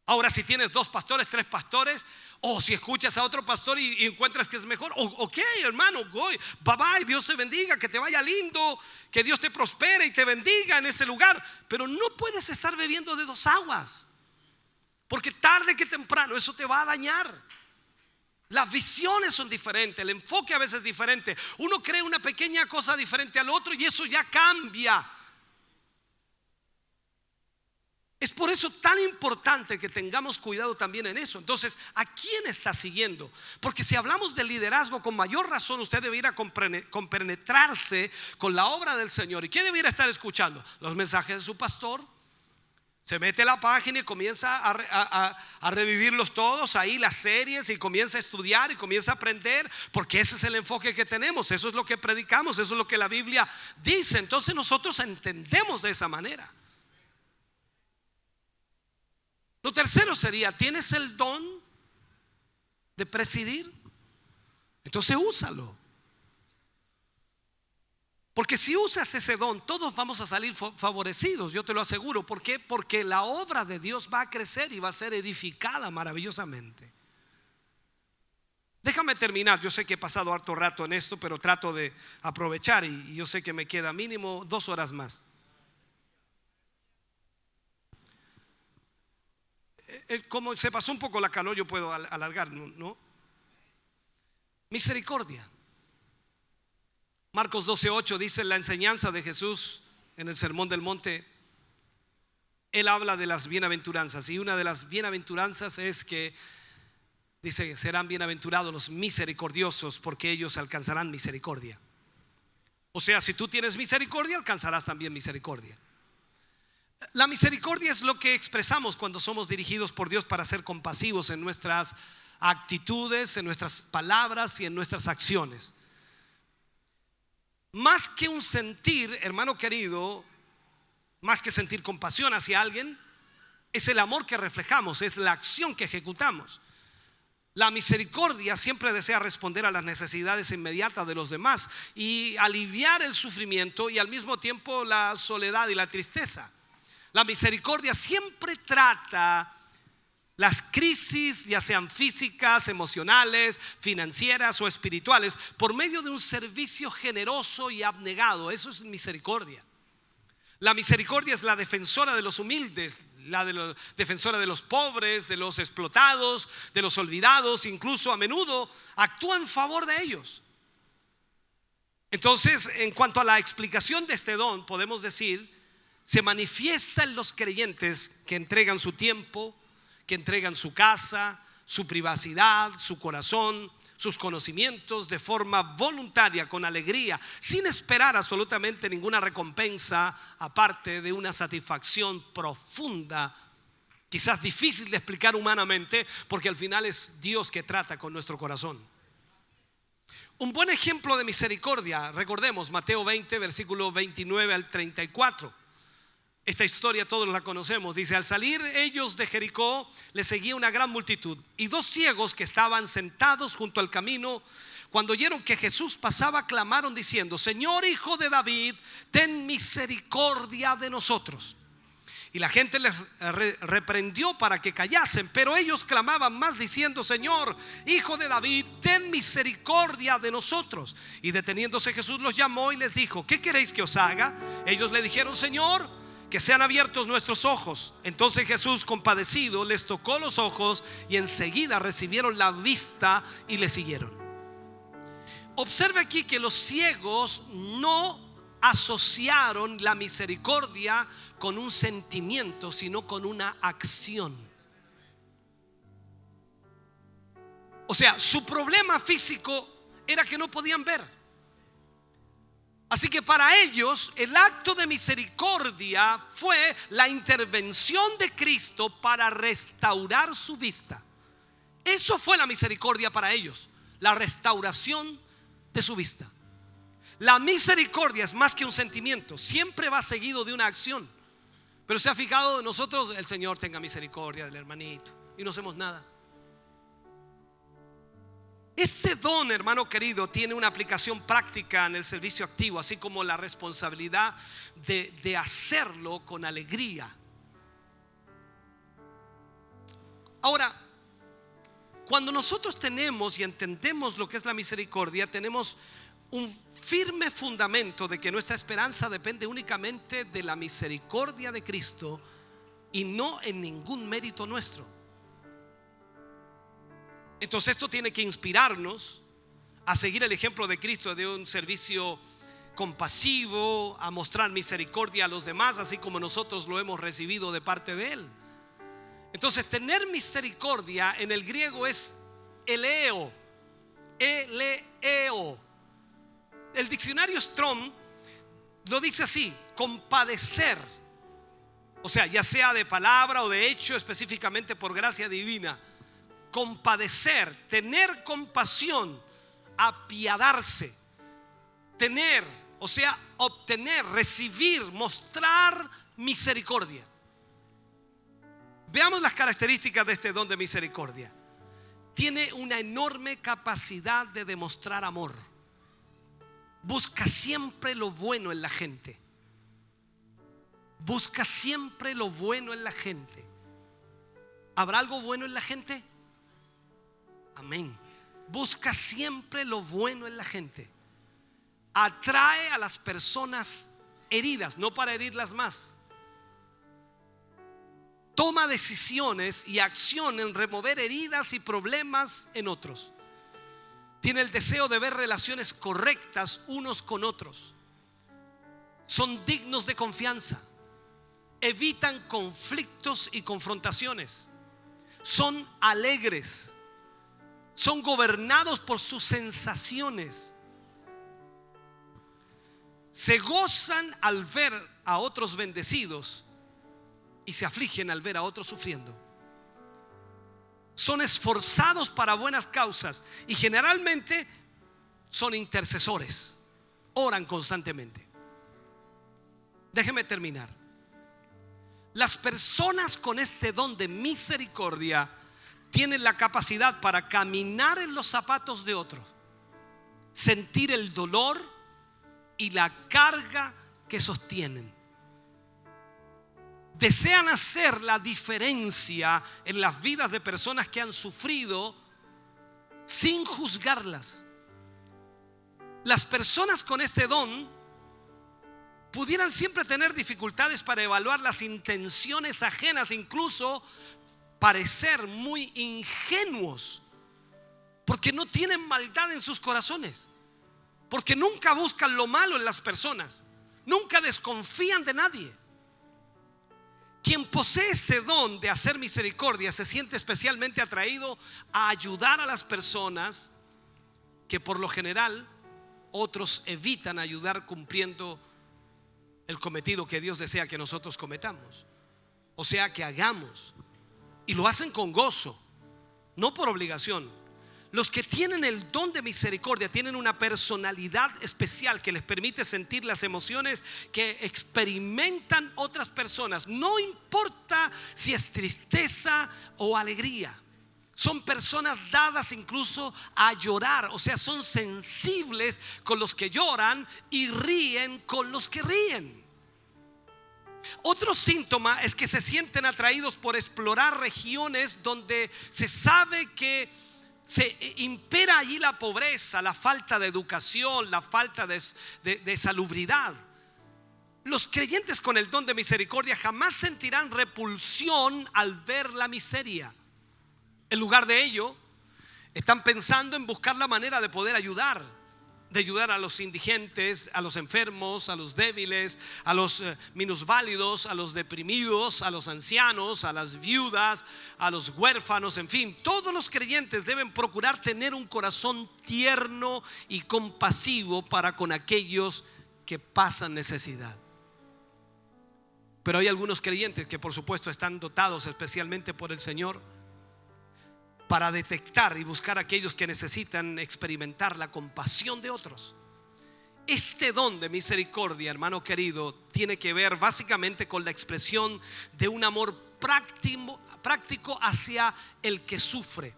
Ahora, si tienes 2 pastores, 3 pastores, o si escuchas a otro pastor y encuentras que es mejor, ok, hermano, bye bye, Dios te bendiga, que te vaya lindo, que Dios te prospere y te bendiga en ese lugar. Pero no puedes estar bebiendo de 2 aguas, porque tarde que temprano eso te va a dañar. Las visiones son diferentes, el enfoque a veces es diferente. Uno cree una pequeña cosa diferente al otro y eso ya cambia. Es por eso tan importante que tengamos cuidado también en eso. Entonces, ¿a quién está siguiendo? Porque si hablamos de liderazgo, con mayor razón usted debiera compenetrarse con la obra del Señor. ¿Y qué debiera estar escuchando? Los mensajes de su pastor. Se mete a la página y comienza a revivirlos todos, ahí las series, y comienza a estudiar y comienza a aprender, porque ese es el enfoque que tenemos, eso es lo que predicamos, eso es lo que la Biblia dice. Entonces nosotros entendemos de esa manera. Lo tercero sería: ¿tienes el don de presidir? Entonces úsalo. Porque si usas ese don, todos vamos a salir favorecidos, yo te lo aseguro. ¿Por qué? Porque la obra de Dios va a crecer y va a ser edificada maravillosamente. Déjame terminar. Yo sé que he pasado harto rato en esto, pero trato de aprovechar, y yo sé que me queda mínimo 2 horas más. Como se pasó un poco la calor, yo puedo alargar, ¿no? Misericordia. Marcos 12:8 dice la enseñanza de Jesús en el Sermón del Monte. Él habla de las bienaventuranzas, y una de las bienaventuranzas es que dice: serán bienaventurados los misericordiosos, porque ellos alcanzarán misericordia. O sea, si tú tienes misericordia, alcanzarás también misericordia. La misericordia es lo que expresamos cuando somos dirigidos por Dios para ser compasivos en nuestras actitudes, en nuestras palabras y en nuestras acciones. Más que un sentir, hermano querido, más que sentir compasión hacia alguien, es el amor que reflejamos, es la acción que ejecutamos. La misericordia siempre desea responder a las necesidades inmediatas de los demás y aliviar el sufrimiento y al mismo tiempo la soledad y la tristeza. La misericordia siempre trata las crisis, ya sean físicas, emocionales, financieras o espirituales, por medio de un servicio generoso y abnegado. Eso es misericordia. La misericordia es la defensora de los humildes, defensora de los pobres, de los explotados, de los olvidados. Incluso a menudo actúa en favor de ellos. Entonces, en cuanto a la explicación de este don, podemos decir, se manifiesta en los creyentes que entregan su tiempo, que entregan su casa, su privacidad, su corazón, sus conocimientos de forma voluntaria, con alegría, sin esperar absolutamente ninguna recompensa, aparte de una satisfacción profunda, quizás difícil de explicar humanamente, porque al final es Dios que trata con nuestro corazón. Un buen ejemplo de misericordia, recordemos Mateo 20, versículo 29 al 34. Esta historia todos la conocemos. Dice: al salir ellos de Jericó, les seguía una gran multitud, y dos ciegos que estaban sentados junto al camino, cuando oyeron que Jesús pasaba, clamaron diciendo: Señor, Hijo de David, ten misericordia de nosotros. Y la gente les reprendió para que callasen, pero ellos clamaban más diciendo: Señor, Hijo de David, ten misericordia de nosotros. Y deteniéndose Jesús los llamó y les dijo: ¿qué queréis que os haga? Ellos le dijeron: Señor, que sean abiertos nuestros ojos. Entonces Jesús, compadecido, les tocó los ojos y enseguida recibieron la vista y le siguieron. Observe aquí que los ciegos no asociaron la misericordia con un sentimiento, sino con una acción. O sea, su problema físico era que no podían ver. Así que para ellos el acto de misericordia fue la intervención de Cristo para restaurar su vista. Eso fue la misericordia para ellos, la restauración de su vista. La misericordia es más que un sentimiento, siempre va seguido de una acción. Pero se ha fijado, nosotros, el Señor tenga misericordia del hermanito, y no hacemos nada. Este don, hermano querido, tiene una aplicación práctica en el servicio activo, así como la responsabilidad de hacerlo con alegría. Ahora, cuando nosotros tenemos y entendemos lo que es la misericordia, tenemos un firme fundamento de que nuestra esperanza depende únicamente de la misericordia de Cristo y no en ningún mérito nuestro. Entonces esto tiene que inspirarnos a seguir el ejemplo de Cristo, de un servicio compasivo, a mostrar misericordia a los demás, así como nosotros lo hemos recibido de parte de Él. Entonces, tener misericordia en el griego es eleo. El diccionario Strong lo dice así: compadecer. O sea, ya sea de palabra o de hecho, específicamente por gracia divina. Compadecer, tener compasión, apiadarse, tener, o sea, obtener, recibir, mostrar misericordia. Veamos las características de este don de misericordia. Tiene una enorme capacidad de demostrar amor. Busca siempre lo bueno en la gente. Busca siempre lo bueno en la gente. ¿Habrá algo bueno en la gente? Amén. Busca siempre lo bueno en la gente. Atrae a las personas heridas, no para herirlas más. Toma decisiones y acción en remover heridas y problemas en otros. Tiene el deseo de ver relaciones correctas unos con otros. Son dignos de confianza. Evitan conflictos y confrontaciones. Son alegres. Son gobernados por sus sensaciones. Se gozan al ver a otros bendecidos y se afligen al ver a otros sufriendo. Son esforzados para buenas causas y generalmente son intercesores, oran constantemente. Déjeme terminar. Las personas con este don de misericordia tienen la capacidad para caminar en los zapatos de otros, sentir el dolor y la carga que sostienen. Desean hacer la diferencia en las vidas de personas que han sufrido sin juzgarlas. Las personas con este don pudieran siempre tener dificultades para evaluar las intenciones ajenas, incluso parecer muy ingenuos, porque no tienen maldad en sus corazones, porque nunca buscan lo malo en las personas, nunca desconfían de nadie. Quien posee este don de hacer misericordia se siente especialmente atraído a ayudar a las personas que por lo general otros evitan ayudar cumpliendo el cometido que Dios desea que nosotros cometamos, o sea, que hagamos. Y lo hacen con gozo, no por obligación. Los que tienen el don de misericordia tienen una personalidad especial que les permite sentir las emociones que experimentan otras personas. No importa si es tristeza o alegría. Son personas dadas incluso a llorar, o sea, son sensibles con los que lloran y ríen con los que ríen. Otro síntoma es que se sienten atraídos por explorar regiones donde se sabe que se impera allí la pobreza, la falta de educación, la falta de salubridad. Los creyentes con el don de misericordia jamás sentirán repulsión al ver la miseria. En lugar de ello, están pensando en buscar la manera de poder ayudar a los indigentes, a los enfermos, a los débiles, a los minusválidos, a los deprimidos, a los ancianos, a las viudas, a los huérfanos, en fin. Todos los creyentes deben procurar tener un corazón tierno y compasivo para con aquellos que pasan necesidad. Pero hay algunos creyentes que por supuesto están dotados especialmente por el Señor para detectar y buscar a aquellos que necesitan experimentar la compasión de otros. Este don de misericordia, hermano querido, tiene que ver básicamente con la expresión de un amor práctico hacia el que sufre.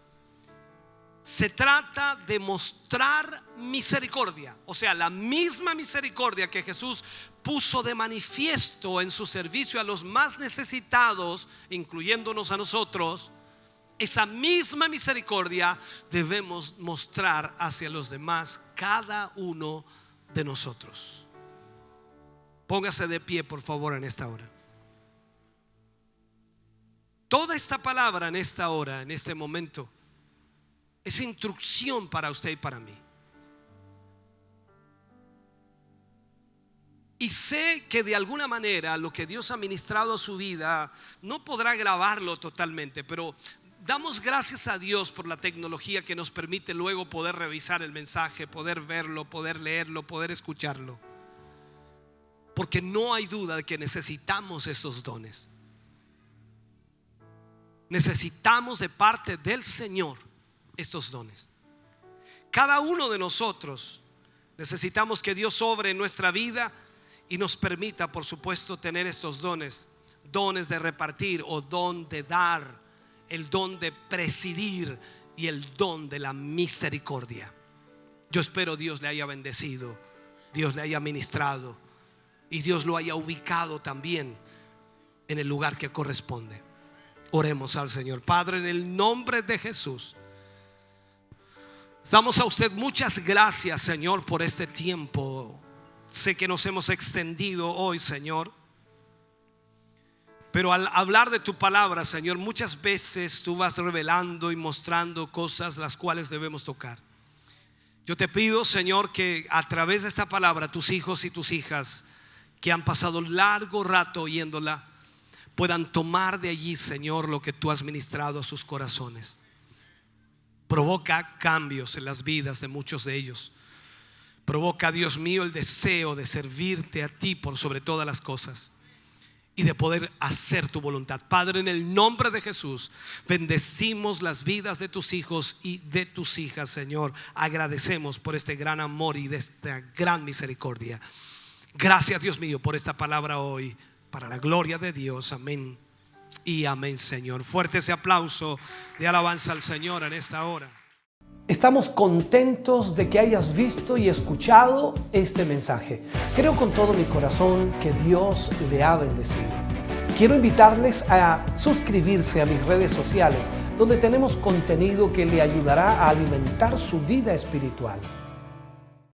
Se trata de mostrar misericordia, o sea, la misma misericordia que Jesús puso de manifiesto en su servicio a los más necesitados, incluyéndonos a nosotros. Esa misma misericordia debemos mostrar hacia los demás, cada uno de nosotros. Póngase de pie, por favor, en esta hora. Toda esta palabra en esta hora, en este momento, es instrucción para usted y para mí. Y sé que de alguna manera lo que Dios ha ministrado a su vida no podrá grabarlo totalmente, pero damos gracias a Dios por la tecnología que nos permite luego poder revisar el mensaje, poder verlo, poder leerlo, poder escucharlo. Porque no hay duda de que necesitamos esos dones. Necesitamos de parte del Señor estos dones. Cada uno de nosotros necesitamos que Dios obre en nuestra vida y nos permita, por supuesto, tener estos dones. Dones de repartir o don de dar, el don de presidir y el don de la misericordia. Yo espero Dios le haya bendecido, Dios le haya ministrado y Dios lo haya ubicado también en el lugar que corresponde. Oremos al Señor. Padre, en el nombre de Jesús, damos a usted muchas gracias, Señor, por este tiempo. Sé que nos hemos extendido hoy, Señor, pero al hablar de tu palabra, Señor, muchas veces tú vas revelando y mostrando cosas las cuales debemos tocar. Yo te pido, Señor, que a través de esta palabra tus hijos y tus hijas que han pasado largo rato oyéndola puedan tomar de allí, Señor, lo que tú has ministrado a sus corazones. Provoca cambios en las vidas de muchos de ellos. Provoca, Dios mío, el deseo de servirte a ti por sobre todas las cosas. y de poder hacer tu voluntad. Padre, en el nombre de Jesús, bendecimos las vidas de tus hijos y de tus hijas, Señor. Agradecemos por este gran amor y de esta gran misericordia. Gracias, Dios mío, por esta palabra hoy, para la gloria de Dios. Amén y amén, Señor. Fuerte ese aplauso de alabanza al Señor en esta hora. Estamos contentos de que hayas visto y escuchado este mensaje. Creo con todo mi corazón que Dios le ha bendecido. Quiero invitarles a suscribirse a mis redes sociales, donde tenemos contenido que le ayudará a alimentar su vida espiritual.